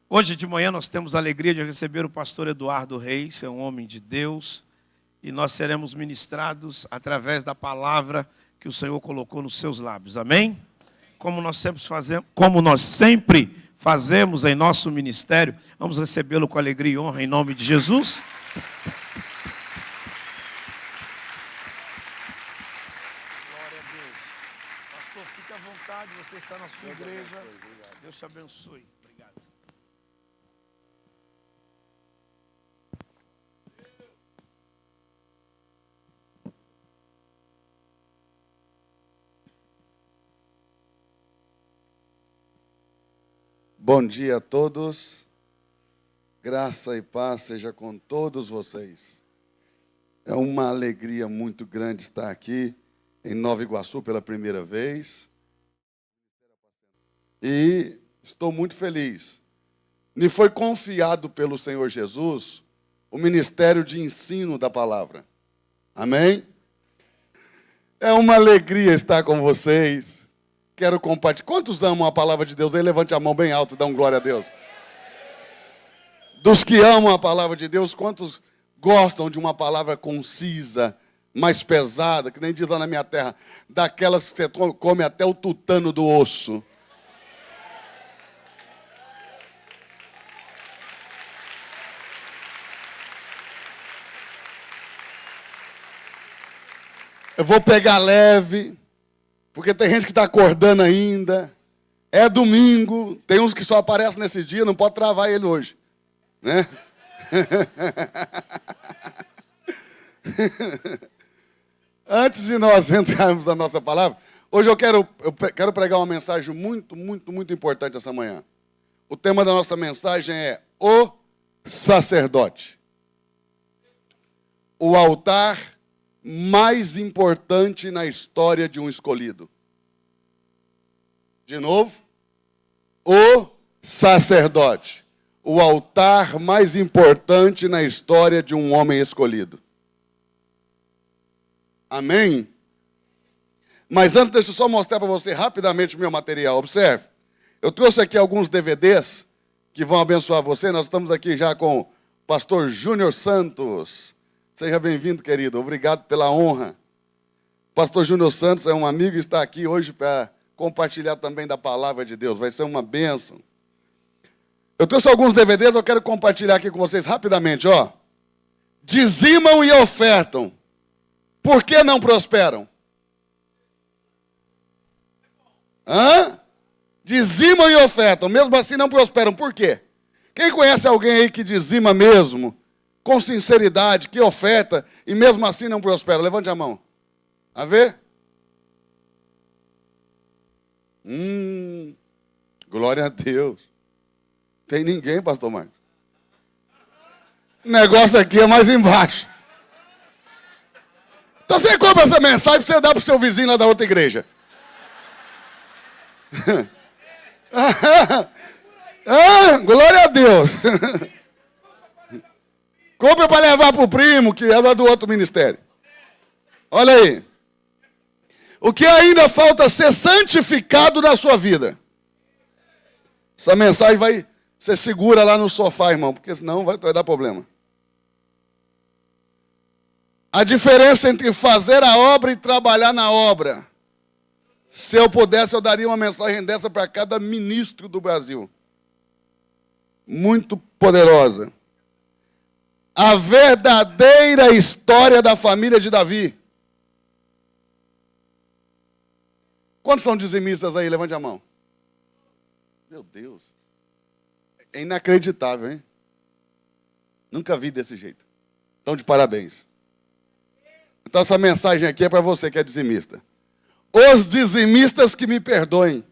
Hoje de manhã nós temos a alegria de receber o pastor Eduardo Reis, é um homem de Deus, e nós seremos ministrados através da palavra que o Senhor colocou nos seus lábios. Amém? Como nós sempre fazemos em nosso ministério, vamos recebê-lo com alegria e honra em nome de Jesus. Glória a Deus. Pastor, fique à vontade, você está na sua igreja. Deus te abençoe. Obrigado. Bom dia a todos, graça e paz seja com todos vocês. É uma alegria muito grande estar aqui em Nova Iguaçu pela primeira vez. E estou muito feliz. Me foi confiado pelo Senhor Jesus o ministério de ensino da palavra. Amém? É uma alegria estar com vocês. Quero compartilhar. Quantos amam a palavra de Deus? Aí levante a mão bem alto e dá um glória a Deus. Dos que amam a palavra de Deus, quantos gostam de uma palavra concisa, mais pesada, que nem diz lá na minha terra, daquelas que você come até o tutano do osso? Eu vou pegar leve. Porque tem gente que está acordando ainda. É domingo. Tem uns que só aparecem nesse dia. Não pode travar ele hoje. Né? Antes de nós entrarmos na nossa palavra, hoje eu quero pregar uma mensagem muito importante essa manhã. O tema da nossa mensagem é o sacerdote. O altar mais importante na história de um escolhido. De novo, o sacerdote. O altar mais importante na história de um homem escolhido. Amém? Mas antes, deixa eu só mostrar para você rapidamente o meu material. Observe. Eu trouxe aqui alguns DVDs que vão abençoar você. Nós estamos aqui já com o pastor Júnior Santos. Seja bem-vindo, querido. Obrigado pela honra. Pastor Júnior Santos é um amigo e está aqui hoje para compartilhar também da palavra de Deus. Vai ser uma bênção. Eu trouxe alguns DVDs, eu quero compartilhar aqui com vocês rapidamente. Ó. Dizimam e ofertam. Por que não prosperam? Dizimam e ofertam. Mesmo assim não prosperam. Por quê? Quem conhece alguém aí que dizima mesmo, com sinceridade, que oferta, e mesmo assim não prospera? Levante a mão. A ver? Glória a Deus. Tem ninguém, pastor Marcos. O negócio aqui é mais embaixo. Então você compra essa mensagem para você dar para o seu vizinho lá da outra igreja. Glória a Deus. Compra para levar para o primo, que é lá do outro ministério. Olha aí. O que ainda falta ser santificado na sua vida? Essa mensagem você segura lá no sofá, irmão, porque senão vai dar problema. A diferença entre fazer a obra e trabalhar na obra. Se eu pudesse, eu daria uma mensagem dessa para cada ministro do Brasil. Muito poderosa. A verdadeira história da família de Davi. Quantos são dizimistas aí? Levante a mão. Meu Deus. É inacreditável, hein? Nunca vi desse jeito. Então, de parabéns. Então, essa mensagem aqui é para você que é dizimista. Os dizimistas que me perdoem.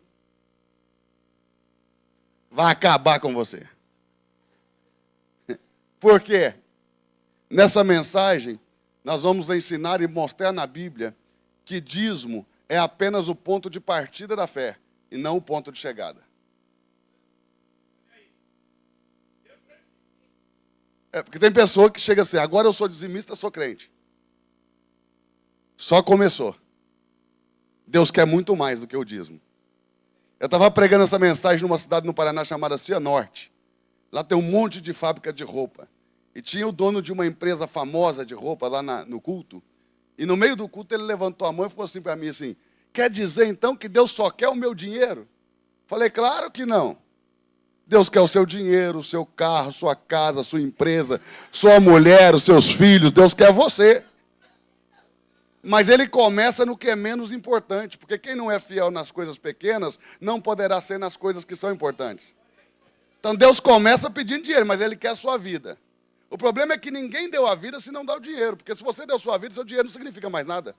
Vai acabar com você. Por quê? Nessa mensagem, nós vamos ensinar e mostrar na Bíblia que dízimo é apenas o ponto de partida da fé e não o ponto de chegada. Porque tem pessoa que chega assim, agora eu sou dizimista, sou crente. Só começou. Deus quer muito mais do que o dízimo. Eu estava pregando essa mensagem numa cidade no Paraná chamada Cianorte. Lá tem um monte de fábrica de roupa. E tinha o dono de uma empresa famosa de roupa lá no culto. E no meio do culto ele levantou a mão e falou assim para mim assim: quer dizer então que Deus só quer o meu dinheiro? Falei, claro que não. Deus quer o seu dinheiro, o seu carro, sua casa, sua empresa, sua mulher, os seus filhos. Deus quer você. Mas ele começa no que é menos importante, porque quem não é fiel nas coisas pequenas não poderá ser nas coisas que são importantes. Então Deus começa pedindo dinheiro, mas ele quer a sua vida. O problema é que ninguém deu a vida se não dá o dinheiro, porque se você deu sua vida, seu dinheiro não significa mais nada.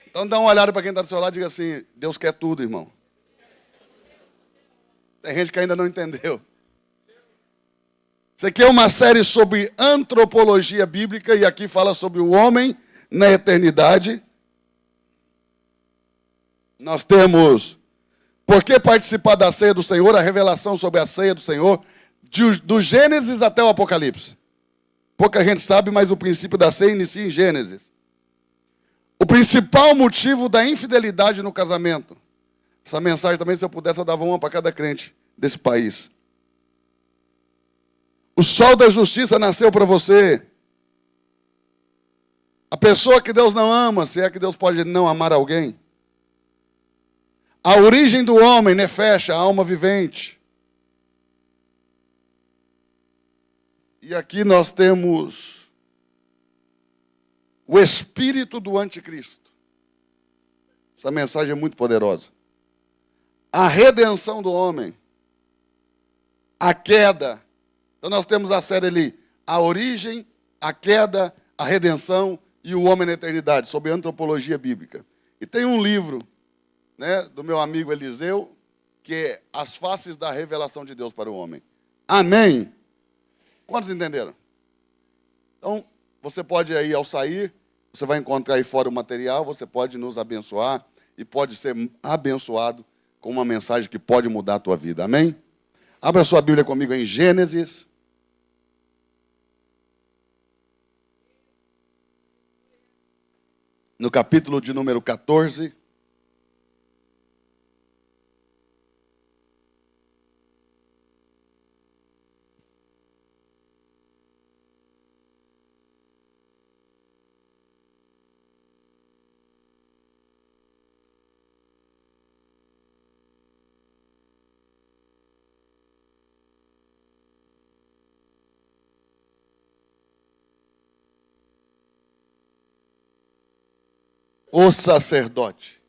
Então dá uma olhada para quem está do seu lado e diga assim: Deus quer tudo, irmão. Tem gente que ainda não entendeu. Isso aqui é uma série sobre antropologia bíblica, e aqui fala sobre o homem na eternidade. Nós temos por que participar da ceia do Senhor, a revelação sobre a ceia do Senhor, do Gênesis até o Apocalipse. Pouca gente sabe, mas o princípio da ceia inicia em Gênesis. O principal motivo da infidelidade no casamento. Essa mensagem também, se eu pudesse, eu dava uma para cada crente desse país. O sol da justiça nasceu para você. A pessoa que Deus não ama, se é que Deus pode não amar alguém. A origem do homem, Nefesh, a alma vivente. E aqui nós temos o espírito do anticristo. Essa mensagem é muito poderosa. A redenção do homem. A queda. Então nós temos a série ali, a origem, a queda, a redenção e o homem na eternidade, sobre antropologia bíblica. E tem um livro, né, do meu amigo Eliseu, que é As Faces da Revelação de Deus para o Homem. Amém? Quantos entenderam? Então, você pode aí, ao sair, você vai encontrar aí fora o material, você pode nos abençoar e pode ser abençoado com uma mensagem que pode mudar a tua vida. Amém? Abra sua Bíblia comigo em Gênesis. No capítulo de número 14. O sacerdote.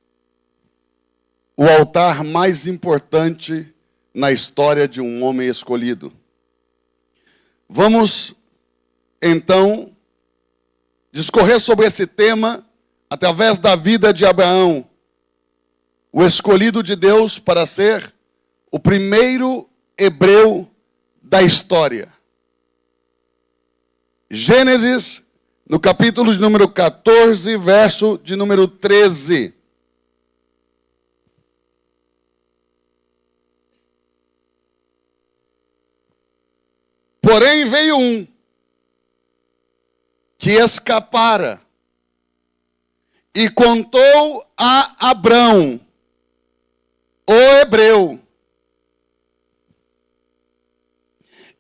O altar mais importante na história de um homem escolhido. Vamos, então, discorrer sobre esse tema através da vida de Abraão, o escolhido de Deus para ser o primeiro hebreu da história. Gênesis, no capítulo de número 14, verso de número 13. Porém veio um que escapara e contou a Abrão, o hebreu.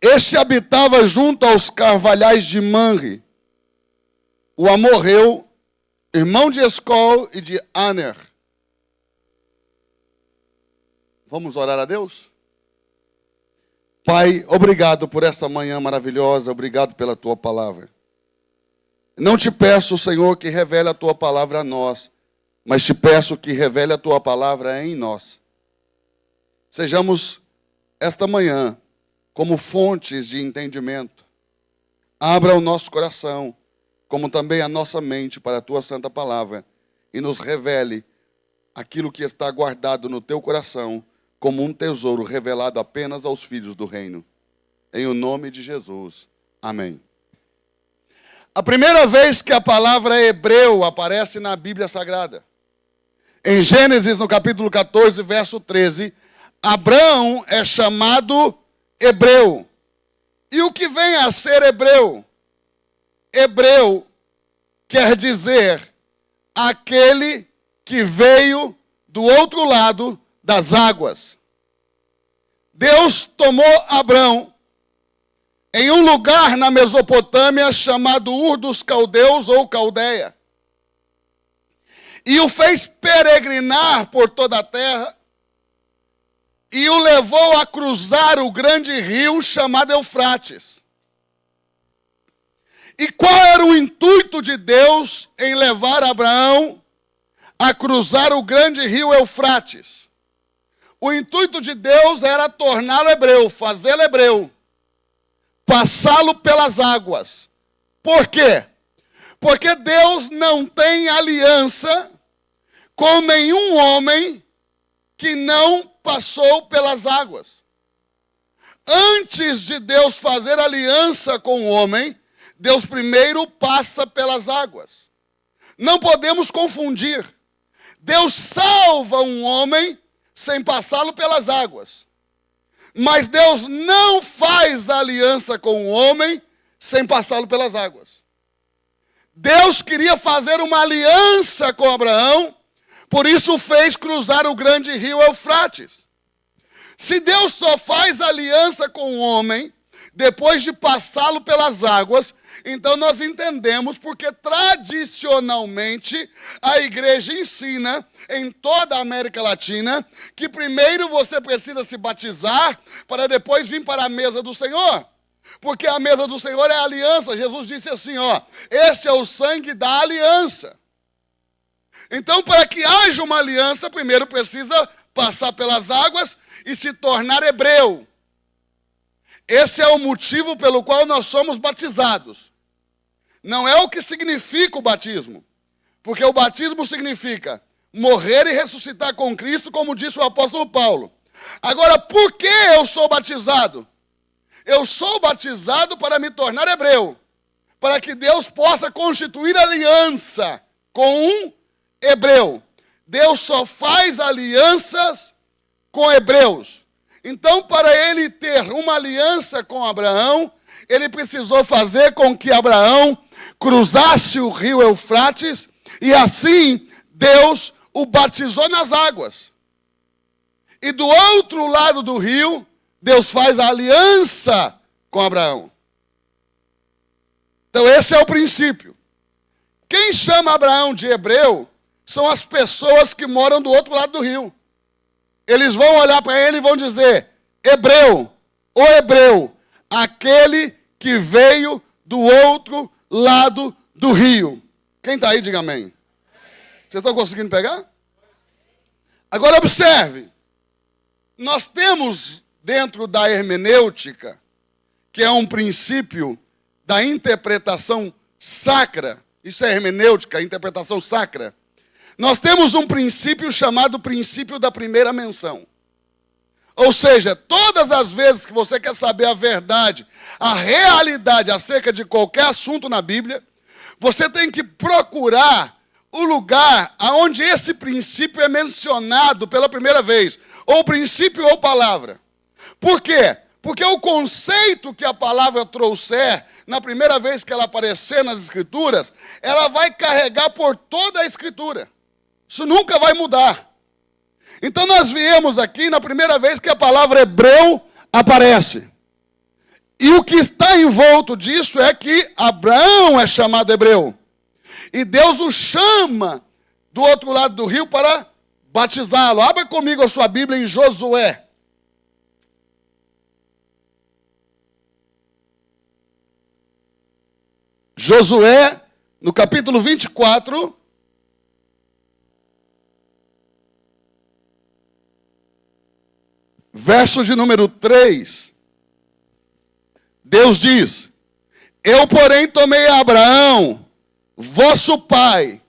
Este habitava junto aos carvalhais de Manre, o amorreu, irmão de Escol e de Aner. Vamos orar a Deus? Pai, obrigado por essa manhã maravilhosa, obrigado pela tua palavra. Não te peço, Senhor, que revele a tua palavra a nós, mas te peço que revele a tua palavra em nós. Sejamos esta manhã como fontes de entendimento. Abra o nosso coração, como também a nossa mente para a tua santa palavra, e nos revele aquilo que está guardado no teu coração, como um tesouro revelado apenas aos filhos do reino. Em o nome de Jesus. Amém. A primeira vez que a palavra hebreu aparece na Bíblia Sagrada, em Gênesis, no capítulo 14, verso 13, Abrão é chamado hebreu. E o que vem a ser hebreu? Hebreu quer dizer aquele que veio do outro lado das águas. Deus tomou Abrão em um lugar na Mesopotâmia chamado Ur dos Caldeus ou Caldeia, e o fez peregrinar por toda a terra, e o levou a cruzar o grande rio chamado Eufrates. E qual era o intuito de Deus em levar Abraão a cruzar o grande rio Eufrates? O intuito de Deus era torná-lo hebreu, fazê-lo hebreu, passá-lo pelas águas. Por quê? Porque Deus não tem aliança com nenhum homem que não passou pelas águas. Antes de Deus fazer aliança com o homem, Deus primeiro passa pelas águas. Não podemos confundir. Deus salva um homem sem passá-lo pelas águas. Mas Deus não faz aliança com o homem sem passá-lo pelas águas. Deus queria fazer uma aliança com Abraão, por isso fez cruzar o grande rio Eufrates. Se Deus só faz aliança com o homem depois de passá-lo pelas águas, então nós entendemos porque tradicionalmente a igreja ensina em toda a América Latina que primeiro você precisa se batizar para depois vir para a mesa do Senhor. Porque a mesa do Senhor é a aliança. Jesus disse assim, este é o sangue da aliança. Então, para que haja uma aliança, primeiro precisa passar pelas águas e se tornar hebreu. Esse é o motivo pelo qual nós somos batizados. Não é o que significa o batismo. Porque o batismo significa morrer e ressuscitar com Cristo, como disse o apóstolo Paulo. Agora, por que eu sou batizado? Eu sou batizado para me tornar hebreu. Para que Deus possa constituir aliança com um hebreu. Deus só faz alianças com hebreus. Então, para ele ter uma aliança com Abraão, ele precisou fazer com que Abraão cruzasse o rio Eufrates, e assim Deus o batizou nas águas. E do outro lado do rio, Deus faz a aliança com Abraão. Então esse é o princípio. Quem chama Abraão de hebreu são as pessoas que moram do outro lado do rio. Eles vão olhar para ele e vão dizer, hebreu, o hebreu, aquele que veio do outro lado do rio. Quem está aí, diga amém. Vocês estão conseguindo pegar? Agora observe, nós temos dentro da hermenêutica, que é um princípio da interpretação sacra, isso é hermenêutica, interpretação sacra, nós temos um princípio chamado princípio da primeira menção. Ou seja, todas as vezes que você quer saber a verdade, a realidade acerca de qualquer assunto na Bíblia, você tem que procurar o lugar onde esse princípio é mencionado pela primeira vez, ou princípio ou palavra. Por quê? Porque o conceito que a palavra trouxer, na primeira vez que ela aparecer nas Escrituras, ela vai carregar por toda a Escritura. Isso nunca vai mudar. Então nós viemos aqui na primeira vez que a palavra hebreu aparece. E o que está envolto disso é que Abraão é chamado hebreu. E Deus o chama do outro lado do rio para batizá-lo. Abra comigo a sua Bíblia em Josué. Josué, no capítulo 24, verso de número 3, Deus diz, eu, porém, tomei Abraão, vosso pai,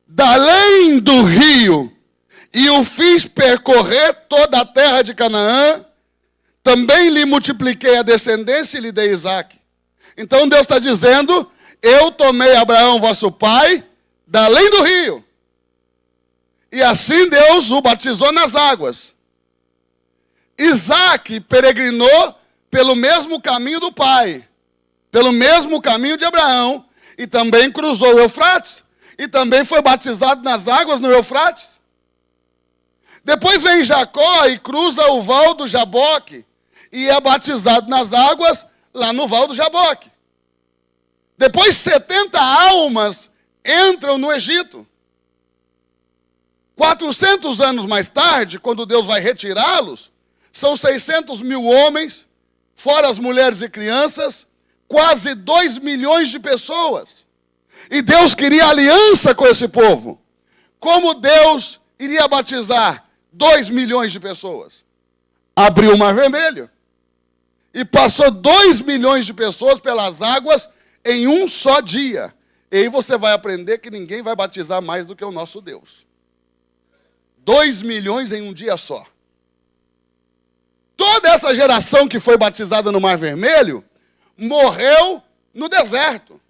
da além do rio, e o fiz percorrer toda a terra de Canaã, também lhe multipliquei a descendência e lhe dei Isaque. Então Deus está dizendo, eu tomei Abraão, vosso pai, da além do rio. E assim Deus o batizou nas águas. Isaque peregrinou pelo mesmo caminho do pai, pelo mesmo caminho de Abraão, e também cruzou o Eufrates, e também foi batizado nas águas no Eufrates. Depois vem Jacó e cruza o val do Jaboque e é batizado nas águas lá no val do Jaboque. Depois 70 almas entram no Egito. 400 anos mais tarde, quando Deus vai retirá-los, são 600 mil homens, fora as mulheres e crianças, quase 2 milhões de pessoas. E Deus queria aliança com esse povo. Como Deus iria batizar 2 milhões de pessoas? Abriu o Mar Vermelho. E passou 2 milhões de pessoas pelas águas em um só dia. E aí você vai aprender que ninguém vai batizar mais do que o nosso Deus. 2 milhões em um dia só. Toda essa geração que foi batizada no Mar Vermelho morreu no deserto.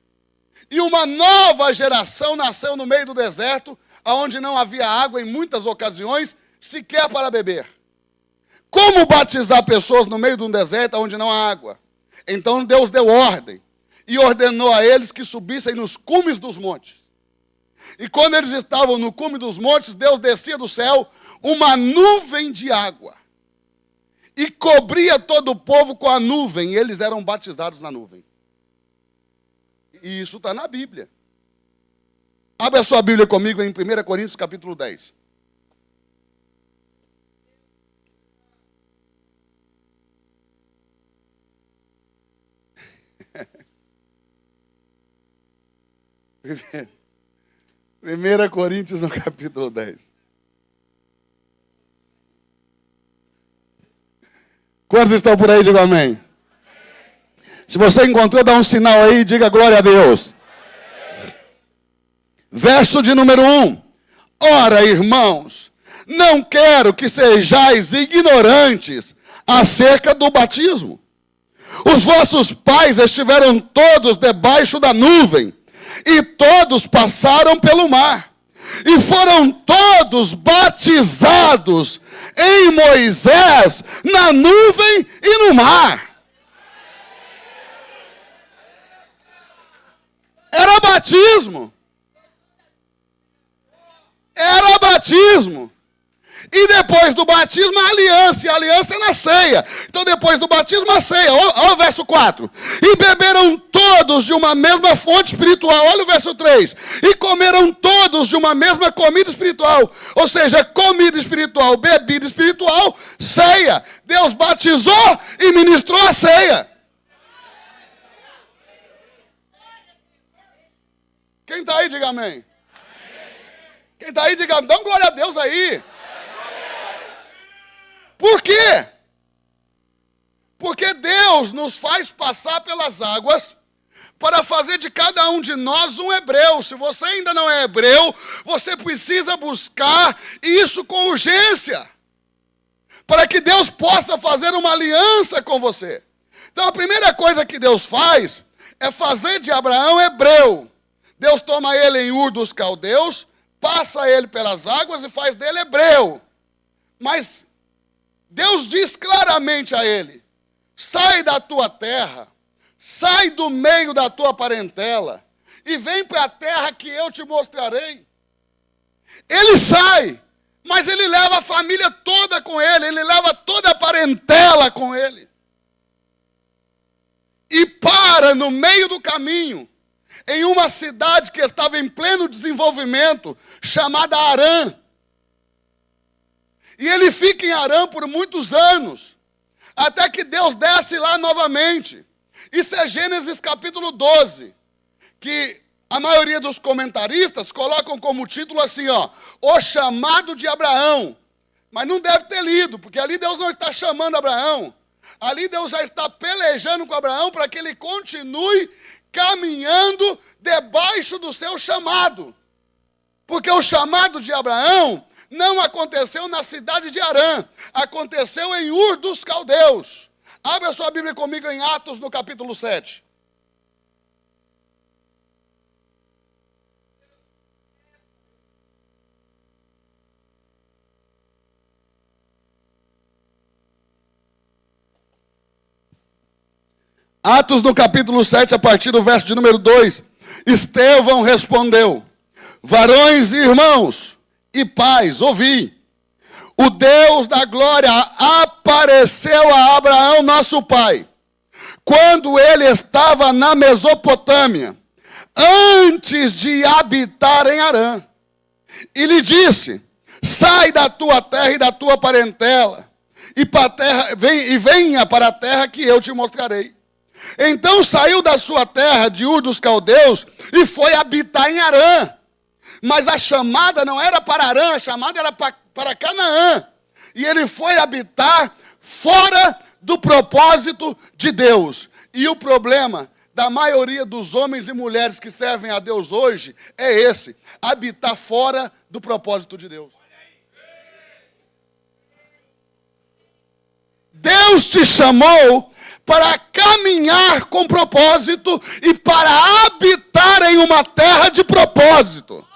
E uma nova geração nasceu no meio do deserto, onde não havia água em muitas ocasiões, sequer para beber. Como batizar pessoas no meio de um deserto onde não há água? Então Deus deu ordem e ordenou a eles que subissem nos cumes dos montes. E quando eles estavam no cume dos montes, Deus descia do céu uma nuvem de água. E cobria todo o povo com a nuvem, e eles eram batizados na nuvem. E isso está na Bíblia. Abre a sua Bíblia comigo em 1 Coríntios capítulo 10. Primeira Coríntios no capítulo 10. Quantos estão por aí, diga amém. Se você encontrou, dá um sinal aí e diga glória a Deus. Verso de número 1. Ora, irmãos, não quero que sejais ignorantes acerca do batismo. Os vossos pais estiveram todos debaixo da nuvem, e todos passaram pelo mar, e foram todos batizados em Moisés, na nuvem e no mar. Era batismo. Era batismo. E depois do batismo, a aliança. E a aliança é na ceia. Então, depois do batismo, a ceia. Olha o verso 4. E beberam todos de uma mesma fonte espiritual. Olha o verso 3. E comeram todos de uma mesma comida espiritual. Ou seja, comida espiritual, bebida espiritual, ceia. Deus batizou e ministrou a ceia. Quem está aí, diga amém. Quem está aí, diga amém. Dá um glória a Deus aí. Por quê? Porque Deus nos faz passar pelas águas para fazer de cada um de nós um hebreu. Se você ainda não é hebreu, você precisa buscar isso com urgência, para que Deus possa fazer uma aliança com você. Então a primeira coisa que Deus faz é fazer de Abraão hebreu. Deus toma ele em Ur dos Caldeus, passa ele pelas águas e faz dele hebreu. Mas Deus diz claramente a ele: sai da tua terra, sai do meio da tua parentela e vem para a terra que eu te mostrarei. Ele sai, mas ele leva a família toda com ele, ele leva toda a parentela com ele. E para no meio do caminho, em uma cidade que estava em pleno desenvolvimento, chamada Harã. E ele fica em Harã por muitos anos, até que Deus desce lá novamente. Isso é Gênesis capítulo 12, que a maioria dos comentaristas colocam como título assim, ó, o chamado de Abraão. Mas não deve ter lido, porque ali Deus não está chamando Abraão. Ali Deus já está pelejando com Abraão para que ele continue caminhando debaixo do seu chamado. Porque o chamado de Abraão não aconteceu na cidade de Harã, aconteceu em Ur dos Caldeus. Abra a sua Bíblia comigo em Atos, no capítulo 7. Atos, no capítulo 7, a partir do verso de número 2. Estevão respondeu: varões e irmãos e pais, ouvi. o Deus da glória apareceu a Abraão, nosso pai, quando ele estava na Mesopotâmia, antes de habitar em Harã. E lhe disse: sai da tua terra e da tua parentela, e venha para a terra que eu te mostrarei. Então saiu da sua terra, de Ur dos Caldeus, e foi habitar em Harã. Mas a chamada não era para Harã, a chamada era para Canaã. E ele foi habitar fora do propósito de Deus. E o problema da maioria dos homens e mulheres que servem a Deus hoje é esse: habitar fora do propósito de Deus. Deus te chamou para caminhar com propósito e para habitar em uma terra de propósito.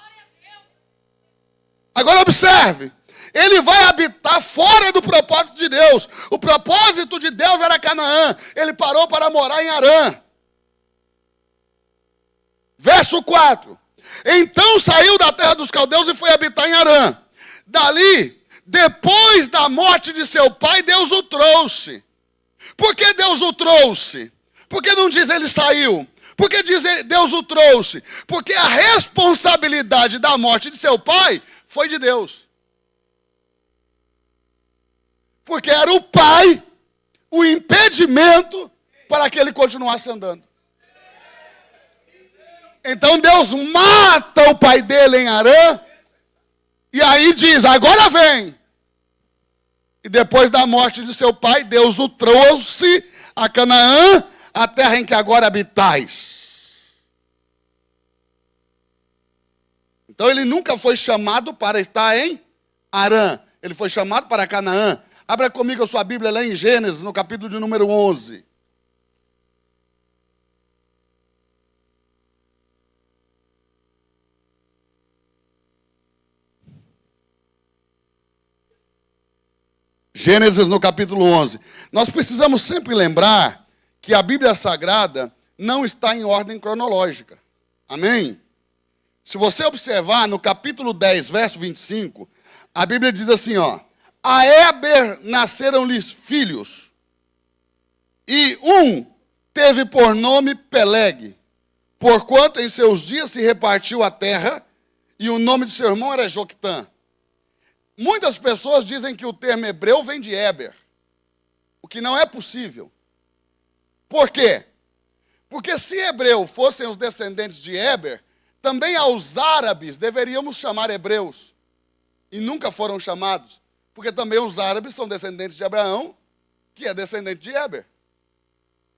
Agora observe, ele vai habitar fora do propósito de Deus. O propósito de Deus era Canaã, ele parou para morar em Harã. Verso 4. Então saiu da terra dos caldeus e foi habitar em Harã. Dali, depois da morte de seu pai, Deus o trouxe. Por que Deus o trouxe? Por que não diz ele saiu? Por que diz Deus o trouxe? Porque a responsabilidade da morte de seu pai foi de Deus. Porque era o pai o impedimento para que ele continuasse andando. Então Deus mata o pai dele em Harã, e aí diz: agora vem. E depois da morte de seu pai, Deus o trouxe a Canaã, a terra em que agora habitais. Então ele nunca foi chamado para estar em Harã, ele foi chamado para Canaã. Abra comigo a sua Bíblia lá em Gênesis, no capítulo de número 11. Gênesis no capítulo 11. Nós precisamos sempre lembrar que a Bíblia Sagrada não está em ordem cronológica. Amém? Se você observar no capítulo 10, verso 25, a Bíblia diz assim, ó: a Éber nasceram-lhes filhos, e um teve por nome Peleg, porquanto em seus dias se repartiu a terra, e o nome de seu irmão era Joctã. Muitas pessoas dizem que o termo hebreu vem de Éber, o que não é possível. Por quê? Porque se hebreu fossem os descendentes de Éber, também aos árabes deveríamos chamar hebreus, e nunca foram chamados, porque também os árabes são descendentes de Abraão, que é descendente de Éber.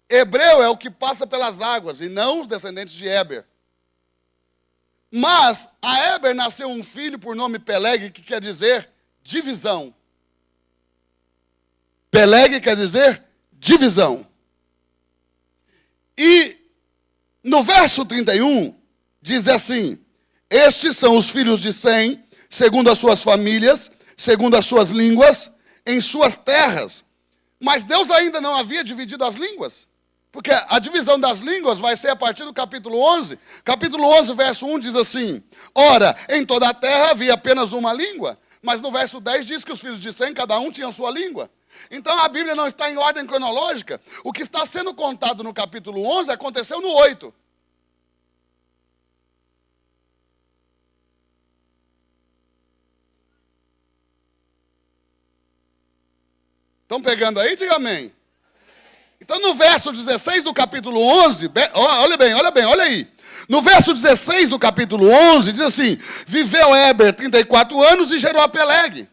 Hebreu é o que passa pelas águas, e não os descendentes de Éber. Mas a Éber nasceu um filho por nome Peleg, que quer dizer divisão. Peleg quer dizer divisão. E no verso 31, diz assim: estes são os filhos de Sem, segundo as suas famílias, segundo as suas línguas, em suas terras. Mas Deus ainda não havia dividido as línguas. Porque a divisão das línguas vai ser a partir do capítulo 11. Capítulo 11, verso 1 diz assim: ora, em toda a terra havia apenas uma língua. Mas no verso 10 diz que os filhos de Sem, cada um tinha a sua língua. Então a Bíblia não está em ordem cronológica. O que está sendo contado no capítulo 11 aconteceu no 8. Estão pegando aí? Diga amém. Então, no verso 16 do capítulo 11, olha aí. No verso 16 do capítulo 11, diz assim: viveu Éber 34 anos e gerou a Peleg.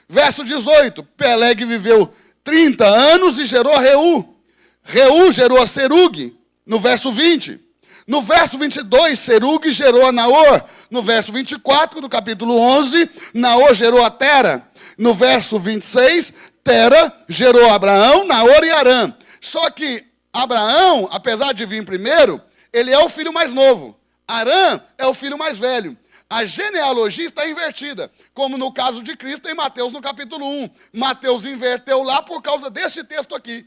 Verso 18, Peleg viveu 30 anos e gerou a Reu. Reu gerou a Serug, no verso 20. No verso 22, Serug gerou a Naor. No verso 24 do capítulo 11, Naor gerou a Tera. No verso 26, Tera gerou Abraão, Naor e Harã. Só que Abraão, apesar de vir primeiro, ele é o filho mais novo. Harã é o filho mais velho. A genealogia está invertida, como no caso de Cristo em Mateus no capítulo 1. Mateus inverteu lá por causa deste texto aqui.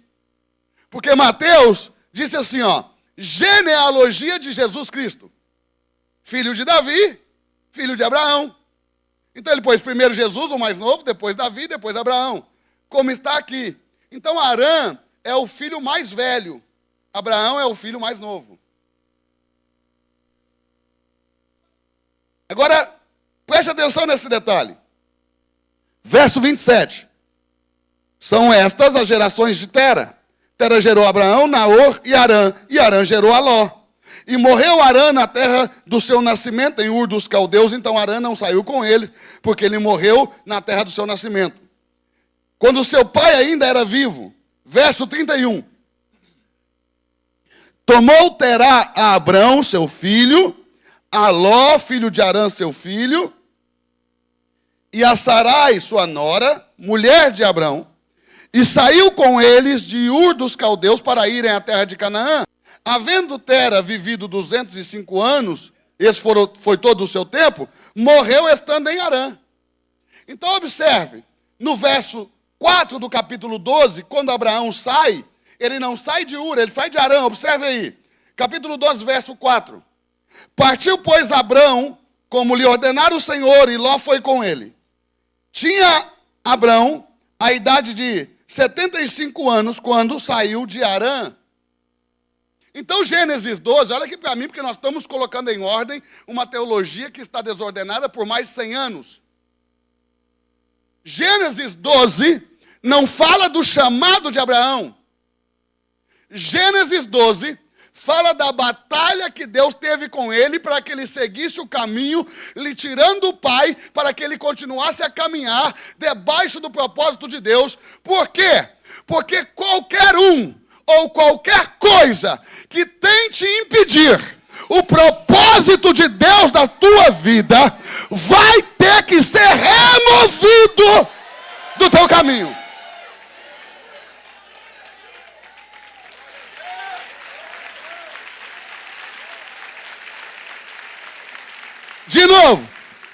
Porque Mateus disse assim, ó: genealogia de Jesus Cristo. Filho de Davi, filho de Abraão. Então ele pôs primeiro Jesus, o mais novo, depois Davi, depois Abraão, como está aqui. Então Arã é o filho mais velho, Abraão é o filho mais novo. Agora, preste atenção nesse detalhe. Verso 27. São estas as gerações de Tera. Tera gerou Abraão, Naor e Arã gerou a Ló. E morreu Arã na terra do seu nascimento, em Ur dos Caldeus, então Arã não saiu com ele, porque ele morreu na terra do seu nascimento. Quando seu pai ainda era vivo. Verso 31. Tomou Terá a Abrão, seu filho, a Ló, filho de Arã, seu filho, e a Sarai, sua nora, mulher de Abrão, e saiu com eles de Ur dos Caldeus para irem à terra de Canaã. Havendo Tera vivido 205 anos, esse foi todo o seu tempo, morreu estando em Arã. Então observe, no verso 4 do capítulo 12, quando Abraão sai, ele não sai de Ur, ele sai de Arã, observe aí. Capítulo 12, verso 4. Partiu, pois, Abrão, como lhe ordenara o Senhor, e Ló foi com ele. Tinha Abrão a idade de 75 anos quando saiu de Arã. Então, Gênesis 12, olha aqui para mim, porque nós estamos colocando em ordem uma teologia que está desordenada por mais de 100 anos. Gênesis 12 não fala do chamado de Abraão. Gênesis 12 fala da batalha que Deus teve com ele para que ele seguisse o caminho, lhe tirando o pai, para que ele continuasse a caminhar debaixo do propósito de Deus. Por quê? Porque qualquer um ou qualquer coisa que tente impedir o propósito de Deus na tua vida vai ter que ser removido do teu caminho. De novo,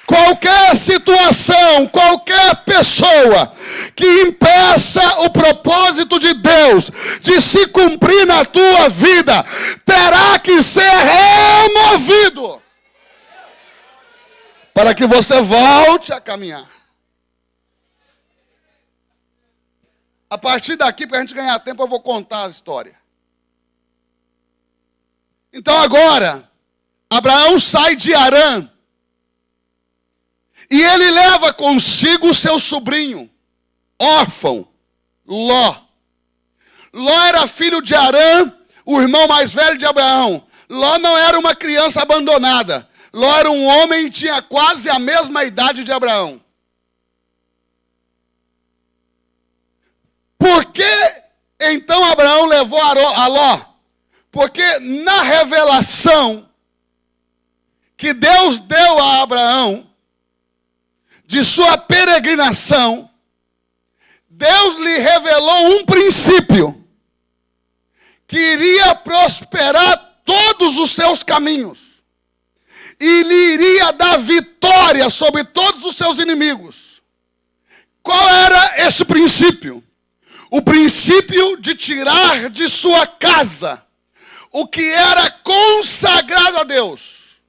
qualquer situação, qualquer pessoa que impeça o propósito de Deus de se cumprir na tua vida, terá que ser removido para que você volte a caminhar. A partir daqui, para a gente ganhar tempo, eu vou contar a história. Então agora, Abraão sai de Arã. E ele leva consigo o seu sobrinho, órfão, Ló. Ló era filho de Arã, o irmão mais velho de Abraão. Ló não era uma criança abandonada. Ló era um homem e tinha quase a mesma idade de Abraão. Por que então Abraão levou a Ló? Porque na revelação que Deus deu a Abraão, de sua peregrinação, Deus lhe revelou um princípio que iria prosperar todos os seus caminhos e lhe iria dar vitória sobre todos os seus inimigos. Qual era esse princípio? O princípio de tirar de sua casa o que era consagrado a Deus.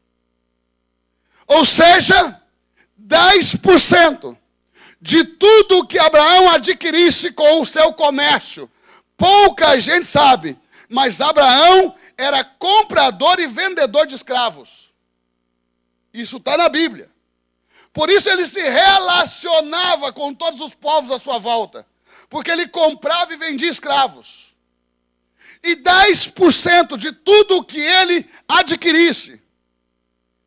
Ou seja, 10% de tudo que Abraão adquirisse com o seu comércio. Pouca gente sabe, mas Abraão era comprador e vendedor de escravos. Isso está na Bíblia. Por isso ele se relacionava com todos os povos à sua volta, porque ele comprava e vendia escravos. E 10% de tudo que ele adquirisse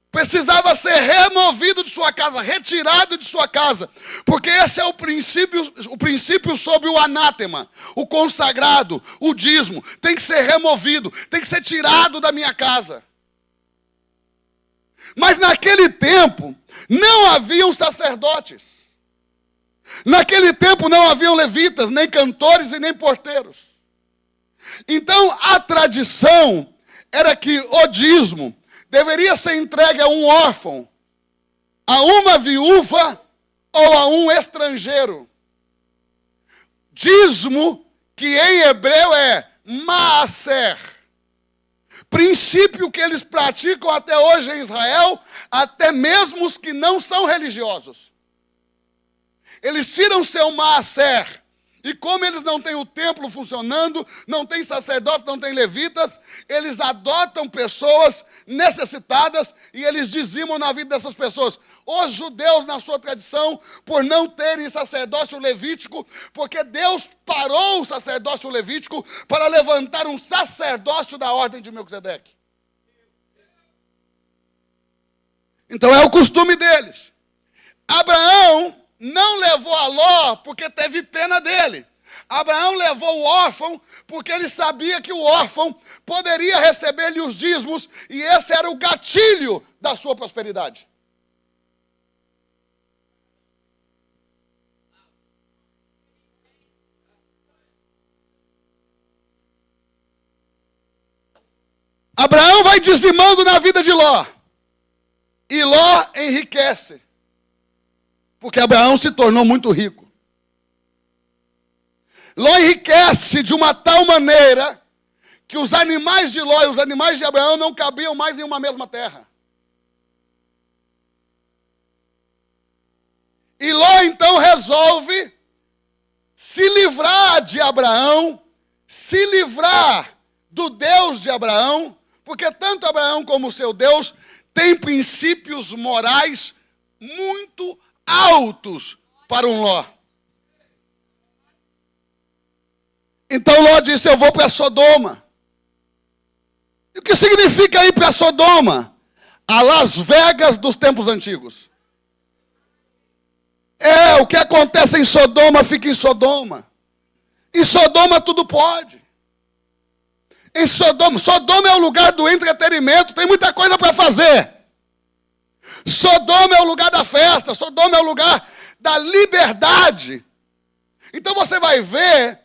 precisava ser removido de sua casa, retirado de sua casa. Porque esse é o princípio sobre o anátema, o consagrado, o dízimo. Tem que ser removido, tem que ser tirado da minha casa. Mas naquele tempo, não haviam sacerdotes. Naquele tempo não haviam levitas, nem cantores e nem porteiros. Então a tradição era que o dízimo deveria ser entregue a um órfão, a uma viúva ou a um estrangeiro. Dízimo, que em hebreu é maaser. Princípio que eles praticam até hoje em Israel, até mesmo os que não são religiosos. Eles tiram seu Maaser. E como eles não têm o templo funcionando, não tem sacerdotes, não tem levitas, eles adotam pessoas necessitadas e eles dizimam na vida dessas pessoas. Os judeus, na sua tradição, por não terem sacerdócio levítico, porque Deus parou o sacerdócio levítico para levantar um sacerdócio da ordem de Melquisedeque. Então é o costume deles. Abraão não levou a Ló porque teve pena dele. Abraão levou o órfão porque ele sabia que o órfão poderia receber-lhe os dízimos e esse era o gatilho da sua prosperidade. Abraão vai dizimando na vida de Ló. E Ló enriquece. Porque Abraão se tornou muito rico. Ló enriquece de uma tal maneira que os animais de Ló e os animais de Abraão não cabiam mais em uma mesma terra. E Ló então resolve se livrar de Abraão, se livrar do Deus de Abraão, porque tanto Abraão como o seu Deus têm princípios morais muito altos para um Ló. Então Ló disse, eu vou para Sodoma. E o que significa ir para Sodoma? A Las Vegas dos tempos antigos. O que acontece em Sodoma, fica em Sodoma. Em Sodoma tudo pode. Em Sodoma é o lugar do entretenimento, tem muita coisa para fazer. Sodoma é o lugar da festa, Sodoma é o lugar da liberdade. Então você vai ver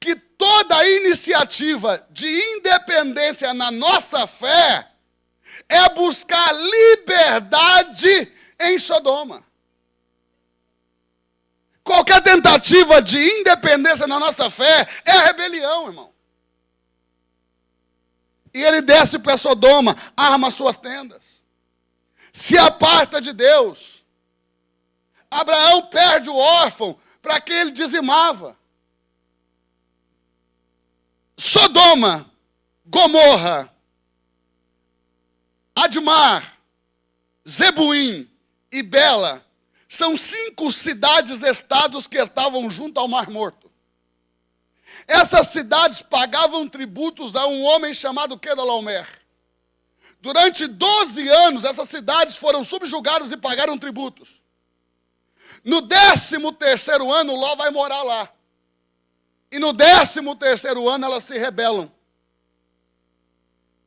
que toda a iniciativa de independência na nossa fé é buscar liberdade em Sodoma. Qualquer tentativa de independência na nossa fé é rebelião, irmão. E ele desce para Sodoma, arma suas tendas. Se aparta de Deus. Abraão perde o órfão para quem ele dizimava. Sodoma, Gomorra, Admar, Zebuim e Bela são 5 cidades-estados que estavam junto ao Mar Morto. Essas cidades pagavam tributos a um homem chamado Quedorlaomer. Durante 12 anos, essas cidades foram subjugadas e pagaram tributos. No 13º ano, Ló vai morar lá. E no 13º ano, elas se rebelam.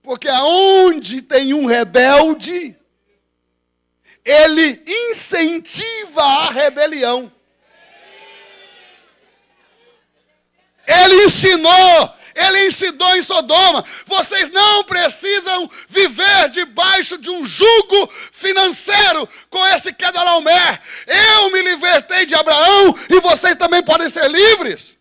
Porque aonde tem um rebelde, ele incentiva a rebelião. Ele ensinou em Sodoma, vocês não precisam viver debaixo de um jugo financeiro com esse Quedorlaomer. Eu me libertei de Abraão e vocês também podem ser livres.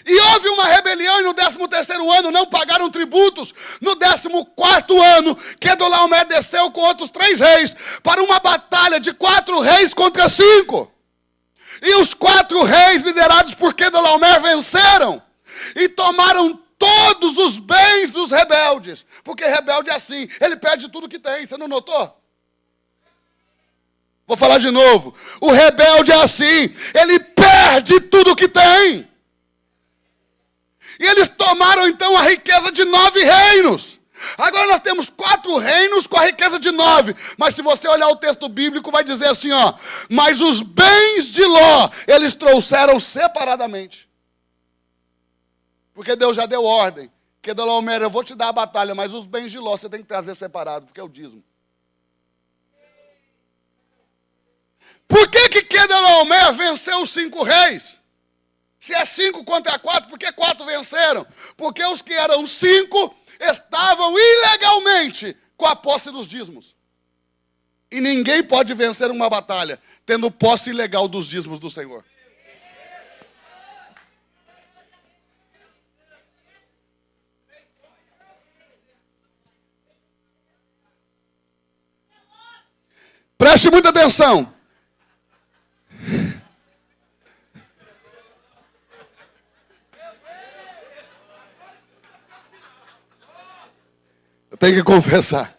E houve uma rebelião e no 13º ano não pagaram tributos. No 14º ano, Quedorlaomer desceu com outros 3 reis para uma batalha de 4 reis contra 5. E os 4 reis liderados por Quedorlaomer venceram. E tomaram todos os bens dos rebeldes. Porque rebelde é assim, ele perde tudo que tem, você não notou? Vou falar de novo. O rebelde é assim, ele perde tudo que tem. E eles tomaram então a riqueza de 9 reinos. Agora nós temos 4 reinos com a riqueza de 9. Mas se você olhar o texto bíblico, vai dizer assim, ó. Mas os bens de Ló, eles trouxeram separadamente. Porque Deus já deu ordem. Quedorlaomer, eu vou te dar a batalha, mas os bens de Ló você tem que trazer separado, porque é o dízimo. Por que Quedorlaomer venceu os 5 reis? Se é 5 contra 4, por que 4 venceram? Porque os que eram 5 estavam ilegalmente com a posse dos dízimos. E ninguém pode vencer uma batalha tendo posse ilegal dos dízimos do Senhor. Preste muita atenção. tenho que confessar.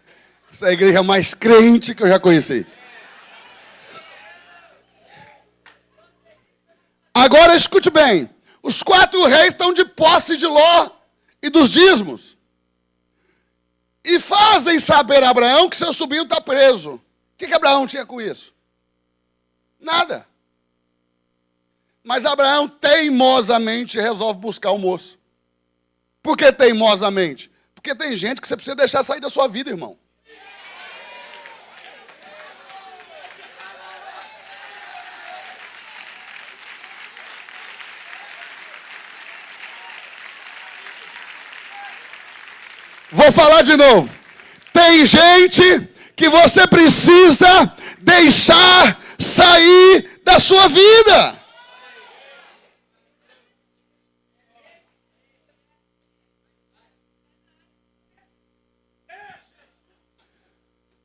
Essa é a igreja mais crente que eu já conheci. Agora escute bem. Os 4 reis estão de posse de Ló e dos dízimos. E fazem saber a Abraão que seu sobrinho está preso. O que Abraão tinha com isso? Nada. Mas Abraão teimosamente resolve buscar o moço. Por que teimosamente? Porque tem gente que você precisa deixar sair da sua vida, irmão. Vou falar de novo. Tem gente que você precisa deixar sair da sua vida.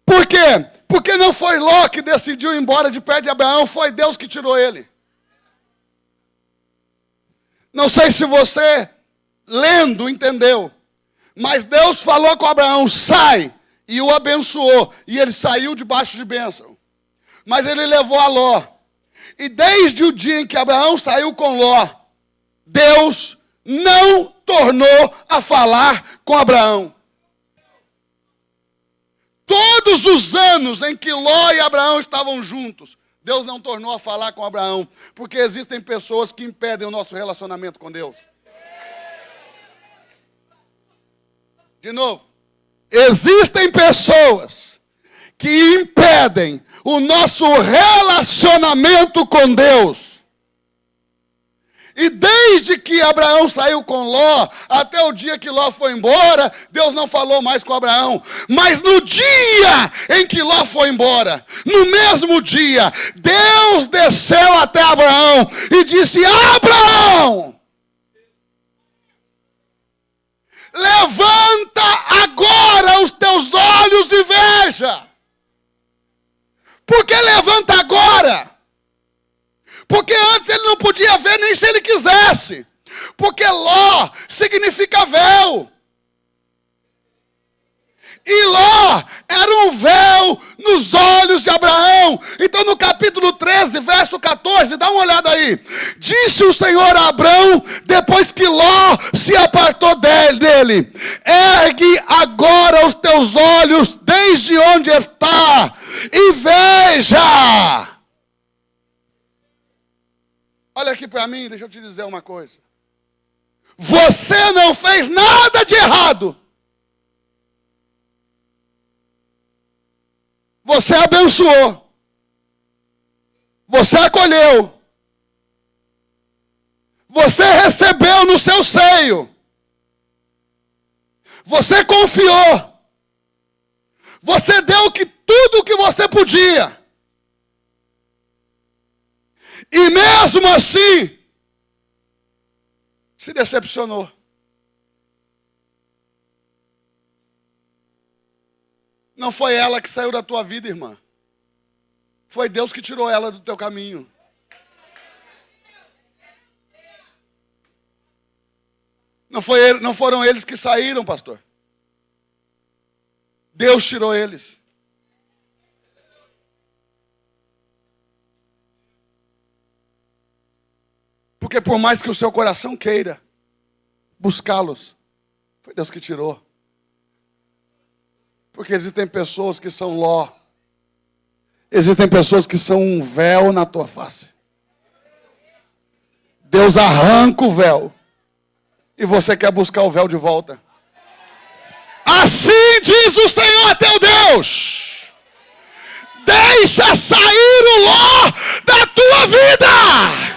Por quê? Porque não foi Ló que decidiu ir embora de perto de Abraão, foi Deus que tirou ele. Não sei se você, lendo, entendeu. Mas Deus falou com Abraão, sai, e o abençoou. E ele saiu debaixo de bênção. Mas ele levou a Ló. E desde o dia em que Abraão saiu com Ló, Deus não tornou a falar com Abraão. Todos os anos em que Ló e Abraão estavam juntos, Deus não tornou a falar com Abraão. Porque existem pessoas que impedem o nosso relacionamento com Deus. De novo, existem pessoas que impedem o nosso relacionamento com Deus. E desde que Abraão saiu com Ló, até o dia que Ló foi embora, Deus não falou mais com Abraão. Mas no dia em que Ló foi embora, no mesmo dia, Deus desceu até Abraão e disse: Abraão! Levanta agora os teus olhos e veja. Por que levanta agora? Porque antes ele não podia ver nem se ele quisesse. Porque Ló significa véu. E Ló era um véu nos olhos de Abraão. Então no capítulo 13, verso 14, dá uma olhada aí. Disse o Senhor a Abraão, depois que Ló se apartou dele: ergue agora os teus olhos desde onde está e veja. Olha aqui para mim, deixa eu te dizer uma coisa. Você não fez nada de errado. Você abençoou. Você acolheu. Você recebeu no seu seio. Você confiou. Você deu tudo o que você podia. E mesmo assim, se decepcionou. Não foi ela que saiu da tua vida, irmã. Foi Deus que tirou ela do teu caminho. Não foram eles que saíram, pastor. Deus tirou eles. Porque por mais que o seu coração queira buscá-los, foi Deus que tirou. Porque existem pessoas que são Ló. Existem pessoas que são um véu na tua face. Deus arranca o véu. E você quer buscar o véu de volta. Assim diz o Senhor teu Deus: deixa sair o Ló da tua vida.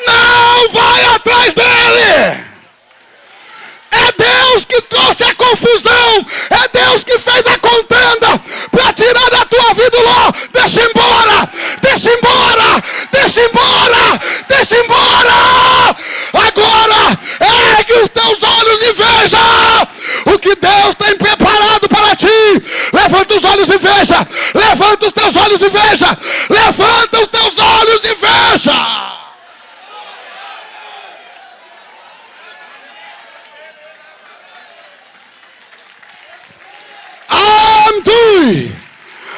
Não vai atrás dele. É Deus que trouxe a confusão. É Deus que fez a contenda para tirar da tua vida o Ló. Deixa embora. Deixa embora. Deixa embora. Deixa embora. Agora ergue os teus olhos e veja o que Deus tem preparado para ti. Levanta os olhos e veja. Levanta os teus olhos e veja. Levanta os teus olhos e veja. Ui!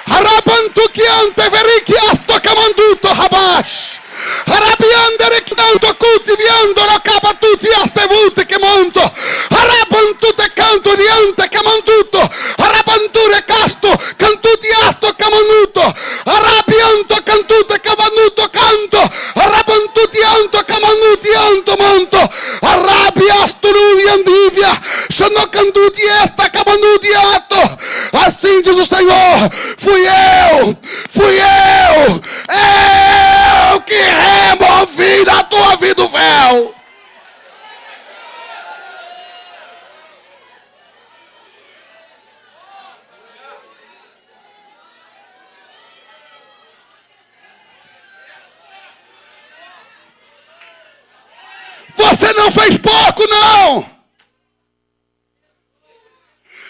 Harabantukiante verikiasto kamanduto habash. Harabiandere knauto cultiviando la capatuti astevute che monto. Harabantute canto diante camanduto. Harabanture casto cantuti asto camanuto. Harabianto cantute cavanuto canto. Harabantuti anto camanuti anto monto. Harabiasto nuviandivia. Sono cantuti esta camanuti ato. Assim diz o Senhor, fui eu que removi da tua vida o véu. Você não fez pouco, não.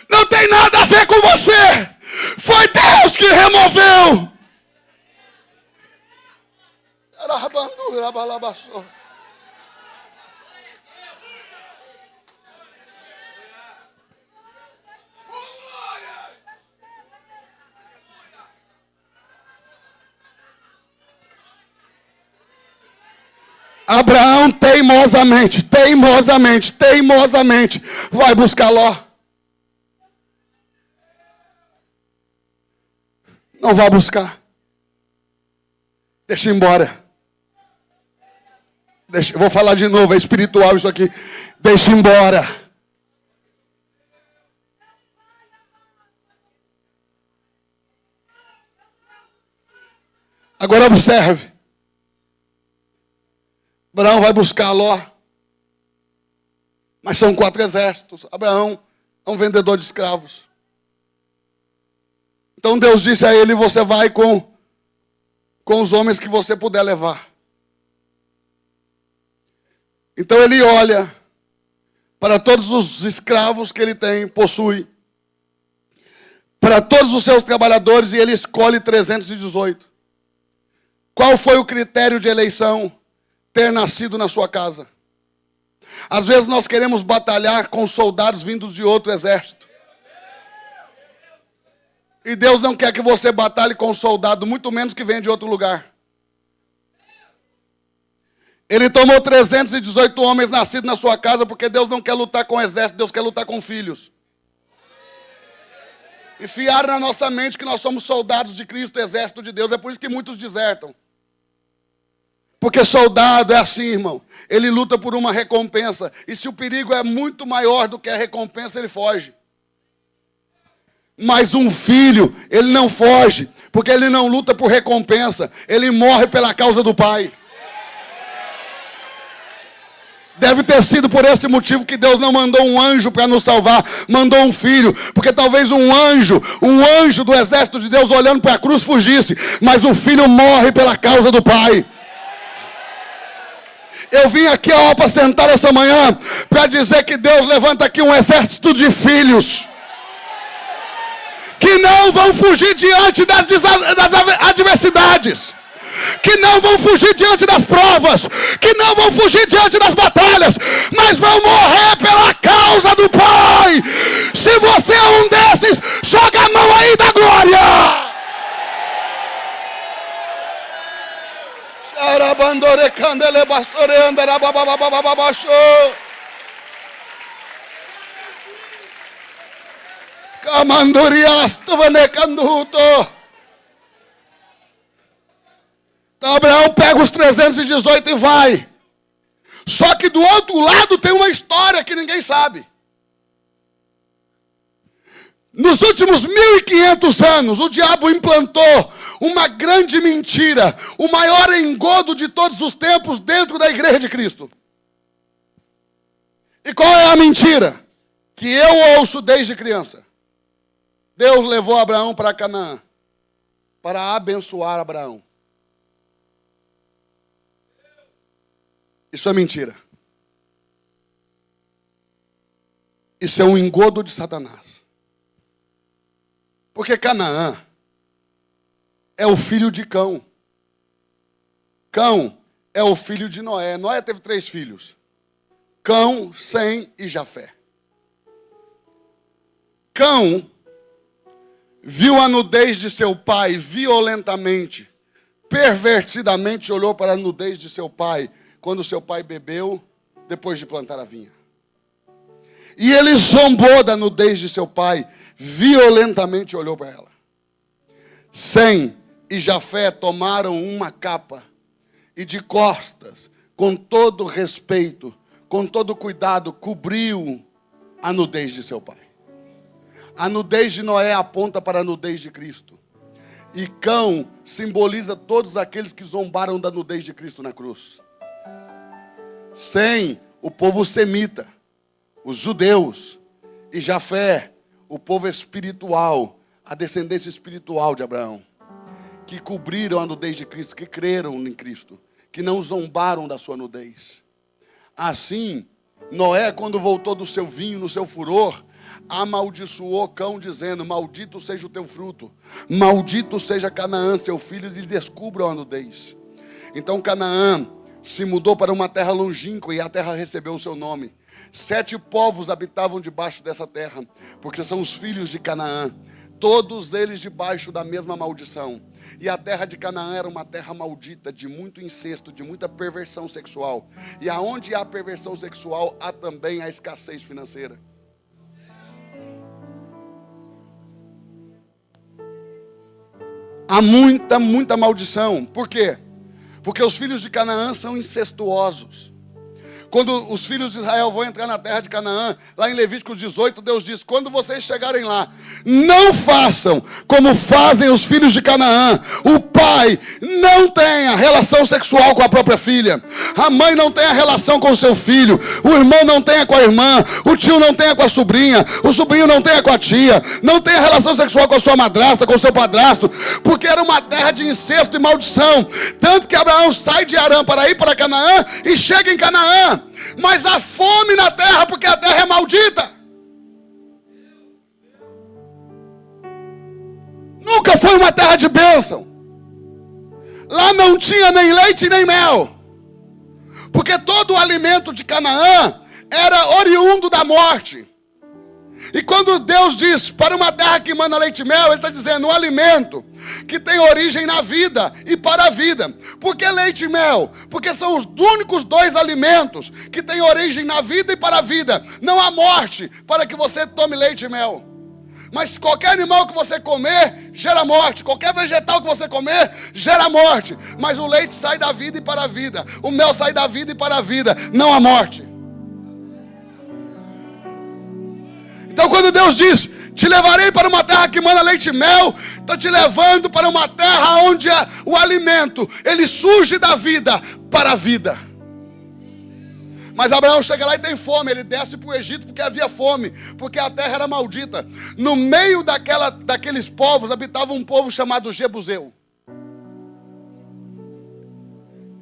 Não tem nada a ver com você. Foi Deus que removeu. Abraão teimosamente vai buscar Ló. Não vá buscar. Deixa embora. Vou falar de novo, é espiritual isso aqui. Deixa embora. Agora observe. Abraão vai buscar Ló. Mas são 4 exércitos. Abraão é um vendedor de escravos. Então Deus disse a ele, você vai com os homens que você puder levar. Então ele olha para todos os escravos que ele possui. Para todos os seus trabalhadores e ele escolhe 318. Qual foi o critério de eleição? Ter nascido na sua casa. Às vezes nós queremos batalhar com soldados vindos de outro exército. E Deus não quer que você batalhe com um soldado, muito menos que venha de outro lugar. Ele tomou 318 homens nascidos na sua casa, porque Deus não quer lutar com o exército, Deus quer lutar com filhos. Enfiaram na nossa mente que nós somos soldados de Cristo, exército de Deus. É por isso que muitos desertam. Porque soldado é assim, irmão. Ele luta por uma recompensa. E se o perigo é muito maior do que a recompensa, ele foge. Mas um filho, ele não foge, porque ele não luta por recompensa. Ele morre pela causa do pai. Deve ter sido por esse motivo que Deus não mandou um anjo para nos salvar, mandou um filho, porque talvez um anjo do exército de Deus olhando para a cruz fugisse, mas o filho morre pela causa do pai. Eu vim aqui para sentar essa manhã para dizer que Deus levanta aqui um exército de filhos que não vão fugir diante das adversidades, que não vão fugir diante das provas, que não vão fugir diante das batalhas, mas vão morrer pela causa do Pai. Se você é um desses, joga a mão aí da glória. Então Abraão pega os 318 e vai. Só que do outro lado tem uma história que ninguém sabe. Nos últimos 1500 anos, o diabo implantou uma grande mentira, o maior engodo de todos os tempos dentro da igreja de Cristo. E qual é a mentira? Que eu ouço desde criança. Deus levou Abraão para Canaã para abençoar Abraão. Isso é mentira. Isso é um engodo de Satanás. Porque Canaã é o filho de Cão. Cão é o filho de Noé. Noé teve 3 filhos. Cão, Sem e Jafé. Cão viu a nudez de seu pai violentamente, pervertidamente olhou para a nudez de seu pai, quando seu pai bebeu, depois de plantar a vinha. E ele zombou da nudez de seu pai, violentamente olhou para ela. Sem e Jafé tomaram uma capa, e de costas, com todo respeito, com todo cuidado, cobriu a nudez de seu pai. A nudez de Noé aponta para a nudez de Cristo. E cão simboliza todos aqueles que zombaram da nudez de Cristo na cruz. Sem, o povo semita, os judeus, e Jafé, o povo espiritual, a descendência espiritual de Abraão, que cobriram a nudez de Cristo, que creram em Cristo, que não zombaram da sua nudez. Assim, Noé, quando voltou do seu vinho, no seu furor, amaldiçoou cão, dizendo: maldito seja o teu fruto, maldito seja Canaã, seu filho, e descubram a nudez. Então Canaã se mudou para uma terra longínqua, e a terra recebeu o seu nome. 7 povos habitavam debaixo dessa terra, porque são os filhos de Canaã, todos eles debaixo da mesma maldição. E a terra de Canaã era uma terra maldita, de muito incesto, de muita perversão sexual. E aonde há perversão sexual, há também a escassez financeira. Há muita maldição. Por quê? Porque os filhos de Canaã são incestuosos. Quando os filhos de Israel vão entrar na terra de Canaã, lá em Levítico 18, Deus diz: quando vocês chegarem lá, não façam como fazem os filhos de Canaã. O pai não tenha relação sexual com a própria filha, a mãe não tenha relação com o seu filho, o irmão não tenha com a irmã, o tio não tenha com a sobrinha, o sobrinho não tenha com a tia, não tenha relação sexual com a sua madrasta, com o seu padrasto, porque era uma terra de incesto e maldição. Tanto que Abraão sai de Harã para ir para Canaã e chega em Canaã, mas há fome na terra, porque a terra é maldita. Nunca foi uma terra de bênção. Lá não tinha nem leite nem mel, porque todo o alimento de Canaã era oriundo da morte. E quando Deus diz para uma terra que manda leite e mel, Ele está dizendo um alimento que tem origem na vida e para a vida. Por que leite e mel? Porque são os únicos 2 alimentos que têm origem na vida e para a vida. Não há morte para que você tome leite e mel. Mas qualquer animal que você comer, gera morte. Qualquer vegetal que você comer, gera morte. Mas o leite sai da vida e para a vida. O mel sai da vida e para a vida. Não há morte. Então quando Deus diz: te levarei para uma terra que manda leite e mel, estou te levando para uma terra onde o alimento, ele surge da vida para a vida. Mas Abraão chega lá e tem fome, ele desce para o Egito porque havia fome, porque a terra era maldita. No meio daqueles povos habitava um povo chamado Jebuseu.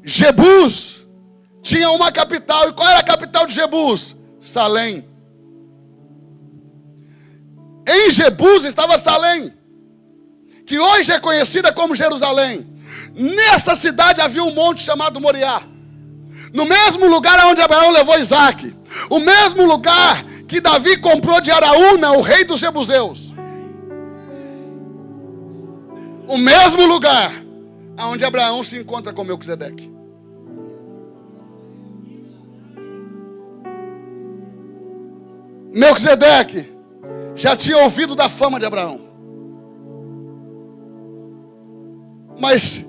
Jebus tinha uma capital, e qual era a capital de Jebus? Salém. Em Jebus estava Salém, que hoje é conhecida como Jerusalém. Nessa cidade havia um monte chamado Moriá, no mesmo lugar onde Abraão levou Isaac, o mesmo lugar que Davi comprou de Araúna, o rei dos Jebuseus, o mesmo lugar onde Abraão se encontra com Melquisedeque. Melquisedeque já tinha ouvido da fama de Abraão. Mas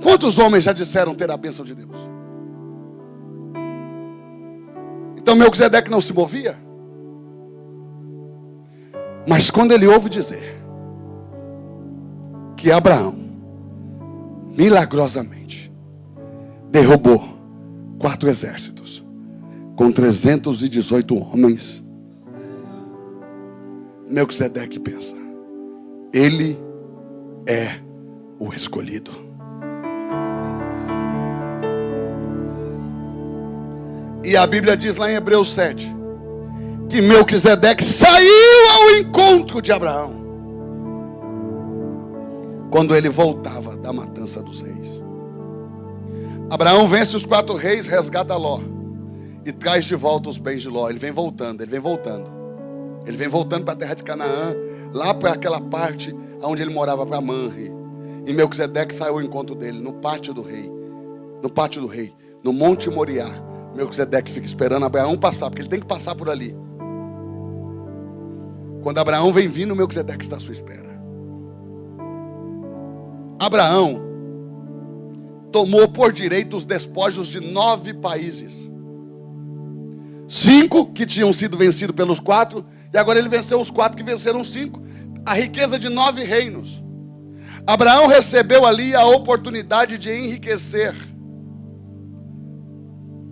quantos homens já disseram ter a bênção de Deus? Então Melquisedeque não se movia. Mas quando ele ouve dizer que Abraão milagrosamente derrubou 4 exércitos com 318 homens, Melquisedeque pensa: ele é o escolhido. E a Bíblia diz lá em Hebreus 7 que Melquisedeque saiu ao encontro de Abraão quando ele voltava da matança dos reis. Abraão vence os 4 reis, resgata Ló e traz de volta os bens de Ló. Ele vem voltando. Ele vem voltando para a terra de Canaã, lá para aquela parte onde ele morava, para Manre. E Melquisedeque saiu ao encontro dele, no pátio do rei. No pátio do rei, no Monte Moriá. Melquisedeque fica esperando Abraão passar, porque ele tem que passar por ali. Quando Abraão vem vindo, Melquisedeque está à sua espera. Abraão tomou por direito os despojos de 9 países. 5 que tinham sido vencidos pelos 4, e agora ele venceu os 4 que venceram 5. A riqueza de 9 reinos. Abraão recebeu ali a oportunidade de enriquecer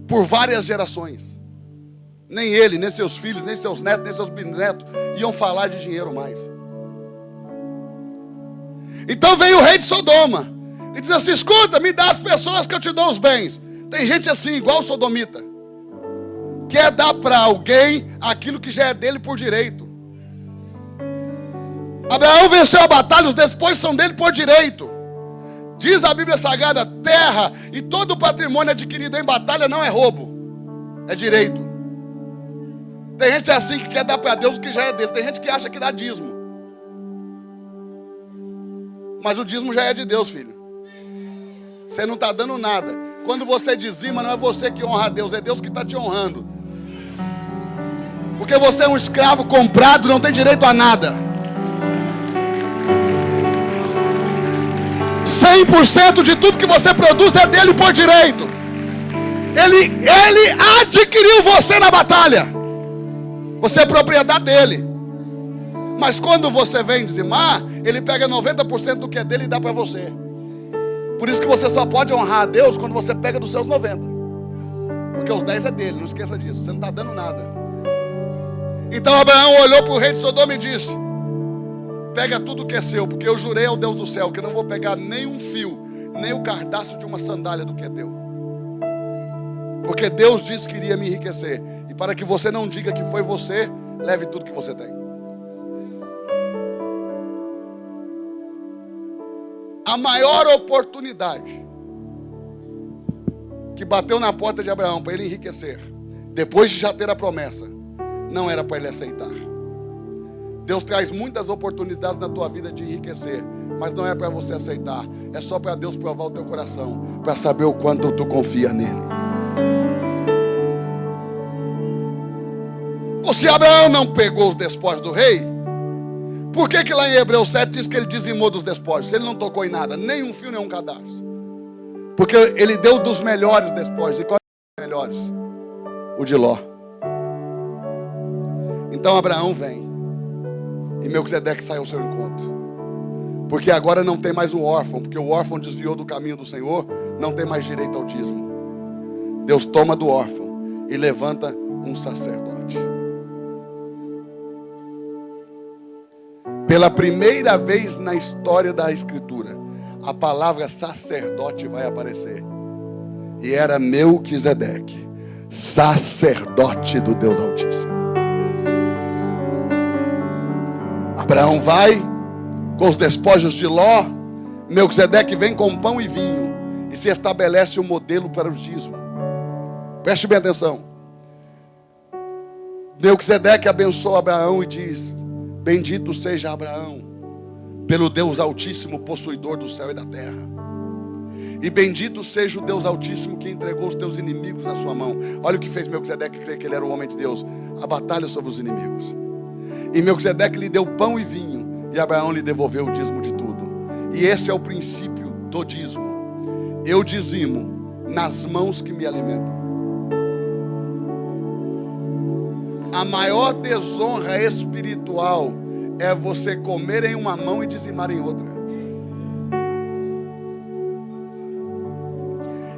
por várias gerações. Nem ele, nem seus filhos, nem seus netos, nem seus bisnetos iam falar de dinheiro mais. Então veio o rei de Sodoma e diz assim: escuta, me dá as pessoas que eu te dou os bens. Tem gente assim, igual o sodomita, quer dar para alguém aquilo que já é dele por direito. Abraão venceu a batalha, os despojos são dele por direito. Diz a Bíblia Sagrada: terra e todo o patrimônio adquirido em batalha não é roubo, é direito. Tem gente assim que quer dar para Deus o que já é dele. Tem gente que acha que dá dízimo, mas o dízimo já é de Deus, filho. Você não está dando nada. Quando você dizima, não é você que honra a Deus, é Deus que está te honrando. Porque você é um escravo comprado, não tem direito a nada. 100% de tudo que você produz é dele por direito. Ele adquiriu você na batalha. Você é propriedade dele. Mas quando você vem dizimar, ele pega 90% do que é dele e dá para você. Por isso que você só pode honrar a Deus quando você pega dos seus 90. Porque os 10 é dele, não esqueça disso. Você não está dando nada. Então Abraão olhou para o rei de Sodoma e disse: pega tudo que é seu, porque eu jurei ao Deus do céu que eu não vou pegar nem um fio, nem o cardaço de uma sandália do que é teu. Porque Deus disse que iria me enriquecer. E para que você não diga que foi você, leve tudo que você tem. A maior oportunidade que bateu na porta de Abraão para ele enriquecer, depois de já ter a promessa, não era para ele aceitar. Deus traz muitas oportunidades na tua vida de enriquecer, mas não é para você aceitar. É só para Deus provar o teu coração, para saber o quanto tu confia nele. Ou se Abraão não pegou os despojos do rei, por que lá em Hebreus 7 diz que ele dizimou dos despojos? Se ele não tocou em nada, nem um fio, nem um cadarço. Porque ele deu dos melhores despojos. E quais são os melhores? O de Ló. Então Abraão vem e Melquisedeque sai ao seu encontro. Porque agora não tem mais o órfão, porque o órfão desviou do caminho do Senhor, não tem mais direito ao dízimo. Deus toma do órfão e levanta um sacerdote. Pela primeira vez na história da Escritura, a palavra sacerdote vai aparecer. E era Melquisedeque, sacerdote do Deus Altíssimo. Abraão vai com os despojos de Ló. Melquisedeque vem com pão e vinho e se estabelece o modelo para o dízimo. Preste bem atenção. Melquisedeque abençoa Abraão e diz: bendito seja Abraão pelo Deus Altíssimo, possuidor do céu e da terra. E bendito seja o Deus Altíssimo que entregou os teus inimigos na sua mão. Olha o que fez Melquisedeque crer que ele era o homem de Deus: a batalha sobre os inimigos. E Melquisedeque lhe deu pão e vinho, e Abraão lhe devolveu o dízimo de tudo. E esse é o princípio do dízimo. Eu dizimo nas mãos que me alimentam. A maior desonra espiritual é você comer em uma mão e dizimar em outra.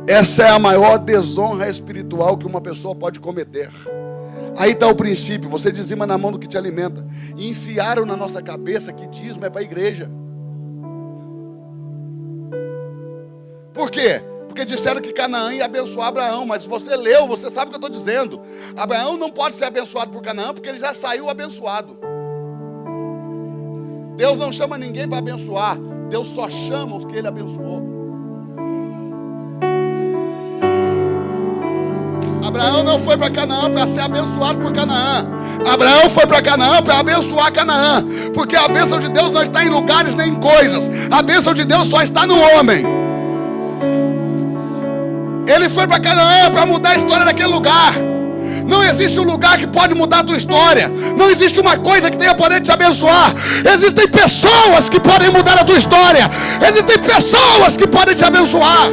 Essa é a maior desonra espiritual que uma pessoa pode cometer. Aí está o princípio: você dizima na mão do que te alimenta. E enfiaram na nossa cabeça que dízimo é para a igreja. Por quê? Porque disseram que Canaã ia abençoar Abraão. Mas se você leu, você sabe o que eu estou dizendo. Abraão não pode ser abençoado por Canaã, porque ele já saiu abençoado. Deus não chama ninguém para abençoar. Deus só chama os que ele abençoou. Abraão não foi para Canaã para ser abençoado por Canaã. Abraão foi para Canaã para abençoar Canaã. Porque a bênção de Deus não está em lugares nem em coisas. A bênção de Deus só está no homem. Ele foi para Canaã para mudar a história daquele lugar. Não existe um lugar que pode mudar a tua história. Não existe uma coisa que tenha poder te abençoar. Existem pessoas que podem mudar a tua história. Existem pessoas que podem te abençoar.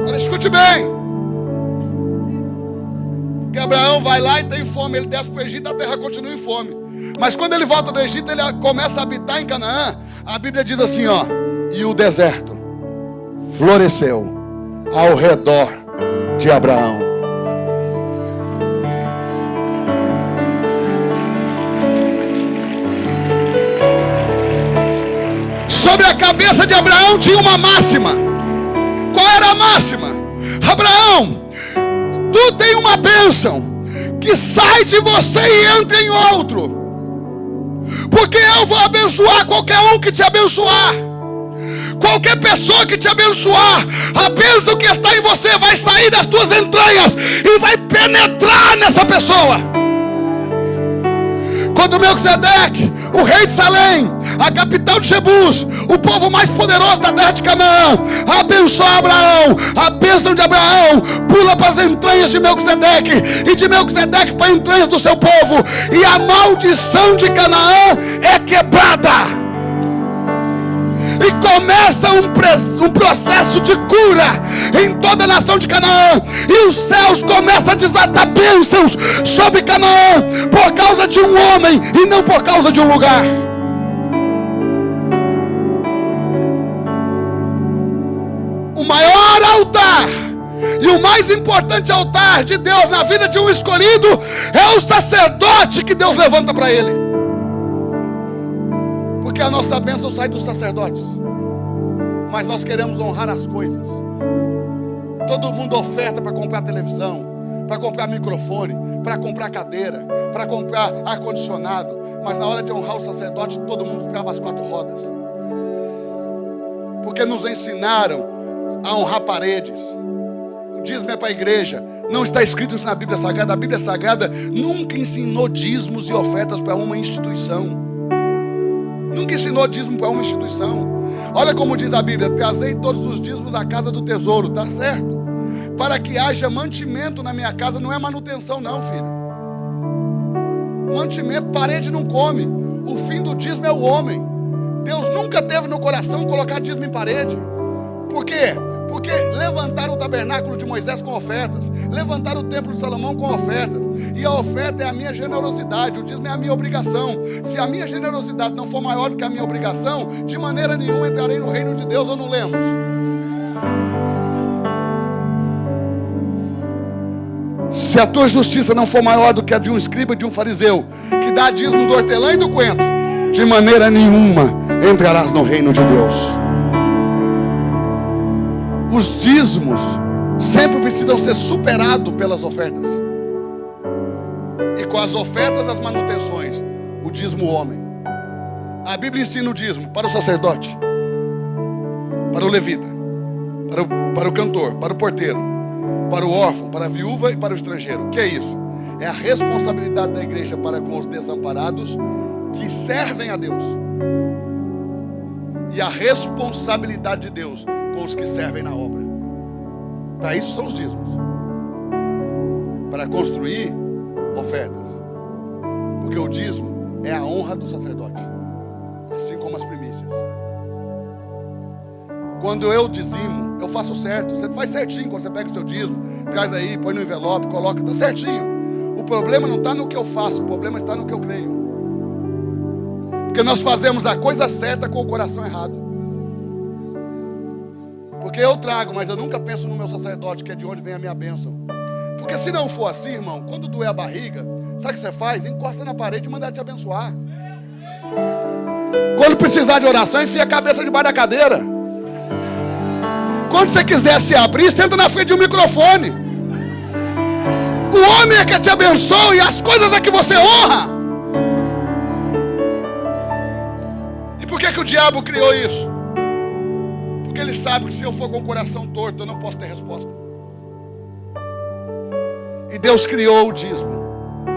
Agora escute bem. Porque Abraão vai lá e tem fome. Ele desce para o Egito, a terra continua em fome. Mas quando ele volta do Egito, ele começa a habitar em Canaã. A Bíblia diz assim, ó: e o deserto floresceu ao redor de Abraão. Sobre a cabeça de Abraão tinha uma máxima. Qual era a máxima? Abraão, tu tem uma bênção que sai de você e entra em outro. Porque eu vou abençoar qualquer um que te abençoar. Qualquer pessoa que te abençoar, a bênção que está em você vai sair das tuas entranhas e vai penetrar nessa pessoa. Quando Melquisedeque, o rei de Salém, a capital de Jebus, o povo mais poderoso da terra de Canaã, abençoa Abraão, a bênção de Abraão pula para as entranhas de Melquisedeque, e de Melquisedeque para as entranhas do seu povo, e a maldição de Canaã é quebrada. E começa um processo de cura em toda a nação de Canaã. E os céus começam a desatar bênçãos sobre Canaã por causa de um homem e não por causa de um lugar. O maior altar e o mais importante altar de Deus na vida de um escolhido é o sacerdote que Deus levanta para ele. Porque a nossa bênção sai dos sacerdotes. Mas nós queremos honrar as coisas. Todo mundo oferta para comprar televisão, para comprar microfone, para comprar cadeira, para comprar ar-condicionado. Mas na hora de honrar o sacerdote, todo mundo trava as 4 rodas. Porque nos ensinaram a honrar paredes. O dízimo é para a igreja. Não está escrito isso na Bíblia Sagrada. A Bíblia Sagrada nunca ensinou dízimos e ofertas para uma instituição. Nunca ensinou dízimo para uma instituição. Olha como diz a Bíblia: trazei todos os dízimos à casa do tesouro. Está certo? Para que haja mantimento na minha casa. Não é manutenção não, filho. Mantimento, parede não come. O fim do dízimo é o homem. Deus nunca teve no coração colocar dízimo em parede. Por quê? Porque levantaram o tabernáculo de Moisés com ofertas, levantaram o templo de Salomão com ofertas, e a oferta é a minha generosidade, o dízimo é a minha obrigação. Se a minha generosidade não for maior do que a minha obrigação, de maneira nenhuma entrarei no reino de Deus. Ou não lemos? Se a tua justiça não for maior do que a de um escriba e de um fariseu, que dá dízimo do hortelã e do coentro, de maneira nenhuma entrarás no reino de Deus. Os dízimos sempre precisam ser superados pelas ofertas. E com as ofertas, as manutenções. O dízimo, o homem. A Bíblia ensina o dízimo para o sacerdote, para o levita, para o cantor, para o porteiro, para o órfão, para a viúva e para o estrangeiro. O que é isso? É a responsabilidade da igreja para com os desamparados que servem a Deus. E a responsabilidade de Deus com os que servem na obra. Para isso são os dízimos. Para construir ofertas. Porque o dízimo é a honra do sacerdote, assim como as primícias. Quando eu dizimo, eu faço certo. Você faz certinho quando você pega o seu dízimo, traz aí, põe no envelope, coloca, tá certinho. O problema não está no que eu faço, o problema está no que eu creio. Porque nós fazemos a coisa certa com o coração errado. Porque eu trago, mas eu nunca penso no meu sacerdote, que é de onde vem a minha bênção. Porque se não for assim, irmão, quando doer a barriga, sabe o que você faz? Encosta na parede e manda te abençoar. Quando precisar de oração, enfia a cabeça debaixo da cadeira. Quando você quiser se abrir, senta na frente de um microfone. O homem é que te abençoa e as coisas é que você honra. E por que o diabo criou isso? Porque ele sabe que se eu for com o coração torto, eu não posso ter resposta. E Deus criou o dízimo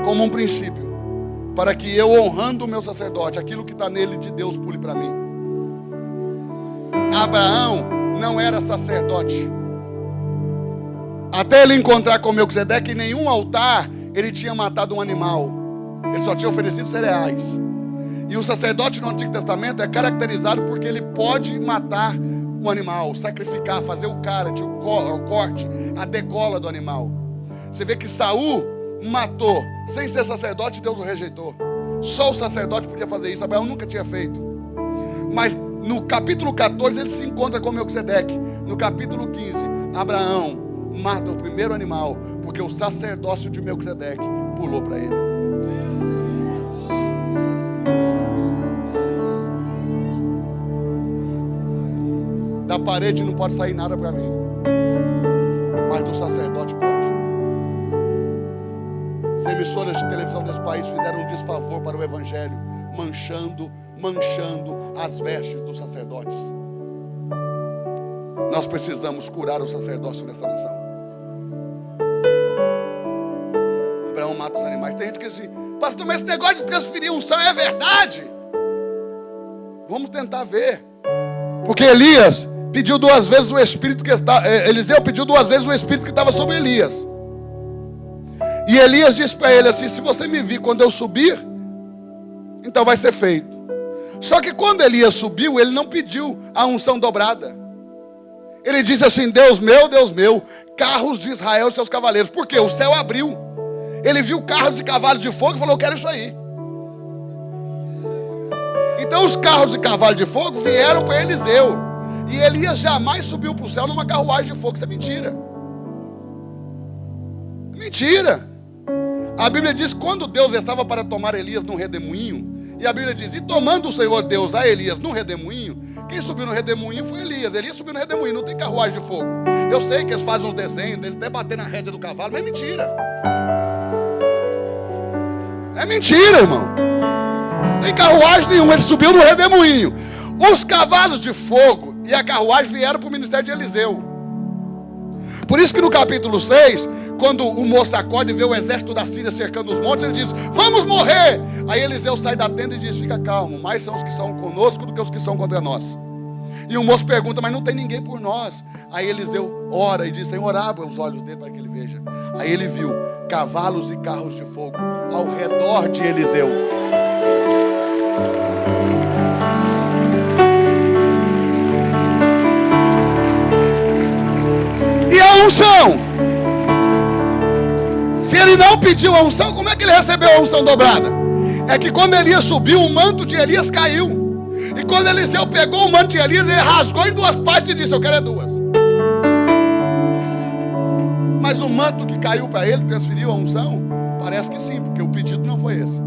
como um princípio, para que eu, honrando o meu sacerdote, aquilo que está nele de Deus pule para mim. Abraão não era sacerdote. Até ele encontrar com Melquisedeque, em nenhum altar ele tinha matado um animal. Ele só tinha oferecido cereais. E o sacerdote no Antigo Testamento é caracterizado porque ele pode matar um animal, sacrificar, fazer o carete, o corte, a degola do animal. Você vê que Saul matou, sem ser sacerdote, Deus o rejeitou. Só o sacerdote podia fazer isso, Abraão nunca tinha feito. Mas no capítulo 14 ele se encontra com Melquisedeque. No capítulo 15, Abraão mata o primeiro animal, porque o sacerdócio de Melquisedeque pulou para ele. Da parede não pode sair nada para mim, mas do sacerdote pode. As emissoras de televisão desse país fizeram um desfavor para o evangelho, manchando as vestes dos sacerdotes. Nós precisamos curar o sacerdócio nesta nação. Abraão mata os animais. Tem gente que diz assim: pastor, mas esse negócio de transferir unção é verdade? Vamos tentar ver. Porque Elias pediu 2 vezes o Espírito que estava... Eliseu pediu 2 vezes o Espírito que estava sobre Elias. E Elias disse para ele assim: se você me vir quando eu subir, então vai ser feito. Só que quando Elias subiu, ele não pediu a unção dobrada. Ele disse assim: Deus meu, carros de Israel e seus cavaleiros. Por quê? O céu abriu. Ele viu carros e cavalos de fogo e falou: eu quero isso aí. Então os carros e cavalos de fogo vieram para Eliseu. E Elias jamais subiu para o céu numa carruagem de fogo. Isso é mentira. Mentira. A Bíblia diz que quando Deus estava para tomar Elias num redemoinho, e a Bíblia diz: e tomando o Senhor Deus a Elias num redemoinho, quem subiu no redemoinho foi Elias. Elias subiu no redemoinho, não tem carruagem de fogo. Eu sei que eles fazem uns desenhos dele até bater na rédea do cavalo, mas é mentira. É mentira, irmão. Não tem carruagem nenhuma, ele subiu no redemoinho. Os cavalos de fogo e a carruagem vieram para o ministério de Eliseu. Por isso que no capítulo 6, quando o moço acorda e vê o exército da Síria cercando os montes, ele diz: vamos morrer. Aí Eliseu sai da tenda e diz: fica calmo, mais são os que são conosco do que os que são contra nós. E o moço pergunta: mas não tem ninguém por nós? Aí Eliseu ora e diz: Senhor, abra os olhos dele para que ele veja. Aí ele viu cavalos e carros de fogo ao redor de Eliseu. E a unção? Se ele não pediu a unção, como é que ele recebeu a unção dobrada? É que quando Elias subiu, o manto de Elias caiu. E quando Eliseu pegou o manto de Elias, ele rasgou em 2 partes e disse: eu quero 2. Mas o manto que caiu para ele transferiu a unção? Parece que sim, porque o pedido não foi esse.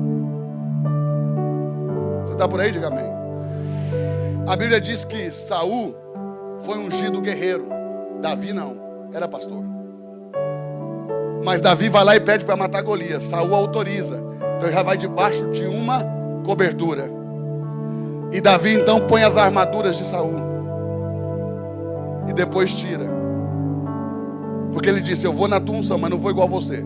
Você está por aí? Diga amém. A Bíblia diz que Saul foi ungido guerreiro. Davi não, era pastor. Mas Davi vai lá e pede para matar Golias. Saul autoriza. Então já vai debaixo de uma cobertura. E Davi então põe as armaduras de Saul. E depois tira. Porque ele disse: eu vou na tua unção, mas não vou igual você.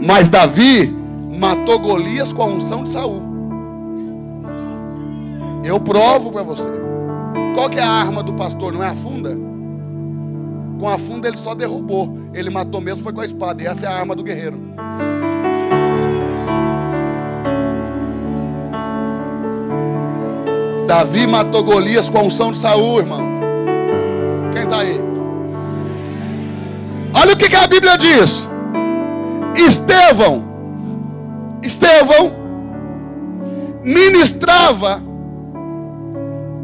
Mas Davi matou Golias com a unção de Saul. Eu provo para você. Qual que é a arma do pastor? Não é a funda? Com a funda ele só derrubou. Ele matou mesmo, foi com a espada. E essa é a arma do guerreiro. Davi matou Golias com a unção de Saul, irmão. Quem está aí? Olha o que a Bíblia diz. Estevão ministrava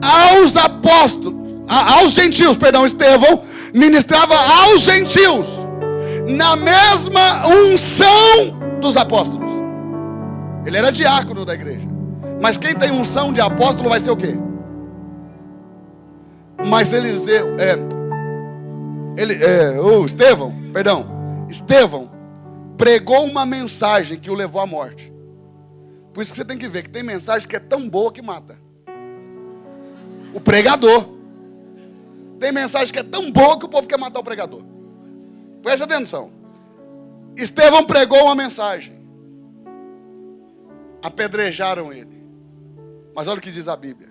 aos apóstolos, aos gentios, Estevão ministrava aos gentios na mesma unção dos apóstolos. Ele era diácono da igreja. Mas quem tem unção de apóstolo vai ser o quê? Mas Estevão pregou uma mensagem que o levou à morte. Por isso que você tem que ver que tem mensagem que é tão boa que mata. O pregador. Tem mensagem que é tão boa que o povo quer matar o pregador. Preste atenção. Estevão pregou uma mensagem. Apedrejaram ele. Mas olha o que diz a Bíblia.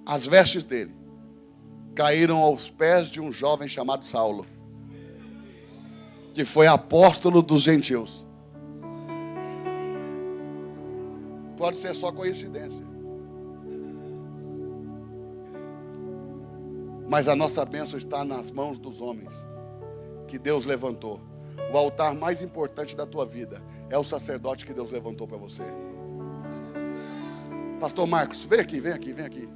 As vestes dele caíram aos pés de um jovem chamado Saulo, que foi apóstolo dos gentios. Pode ser só coincidência. Mas a nossa bênção está nas mãos dos homens que Deus levantou. O altar mais importante da tua vida é o sacerdote que Deus levantou para você. Pastor Marcos, vem aqui, vem aqui, vem aqui.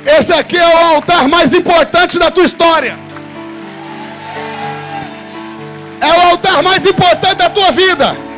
Esse aqui é o altar mais importante da tua história. É o altar mais importante da tua vida.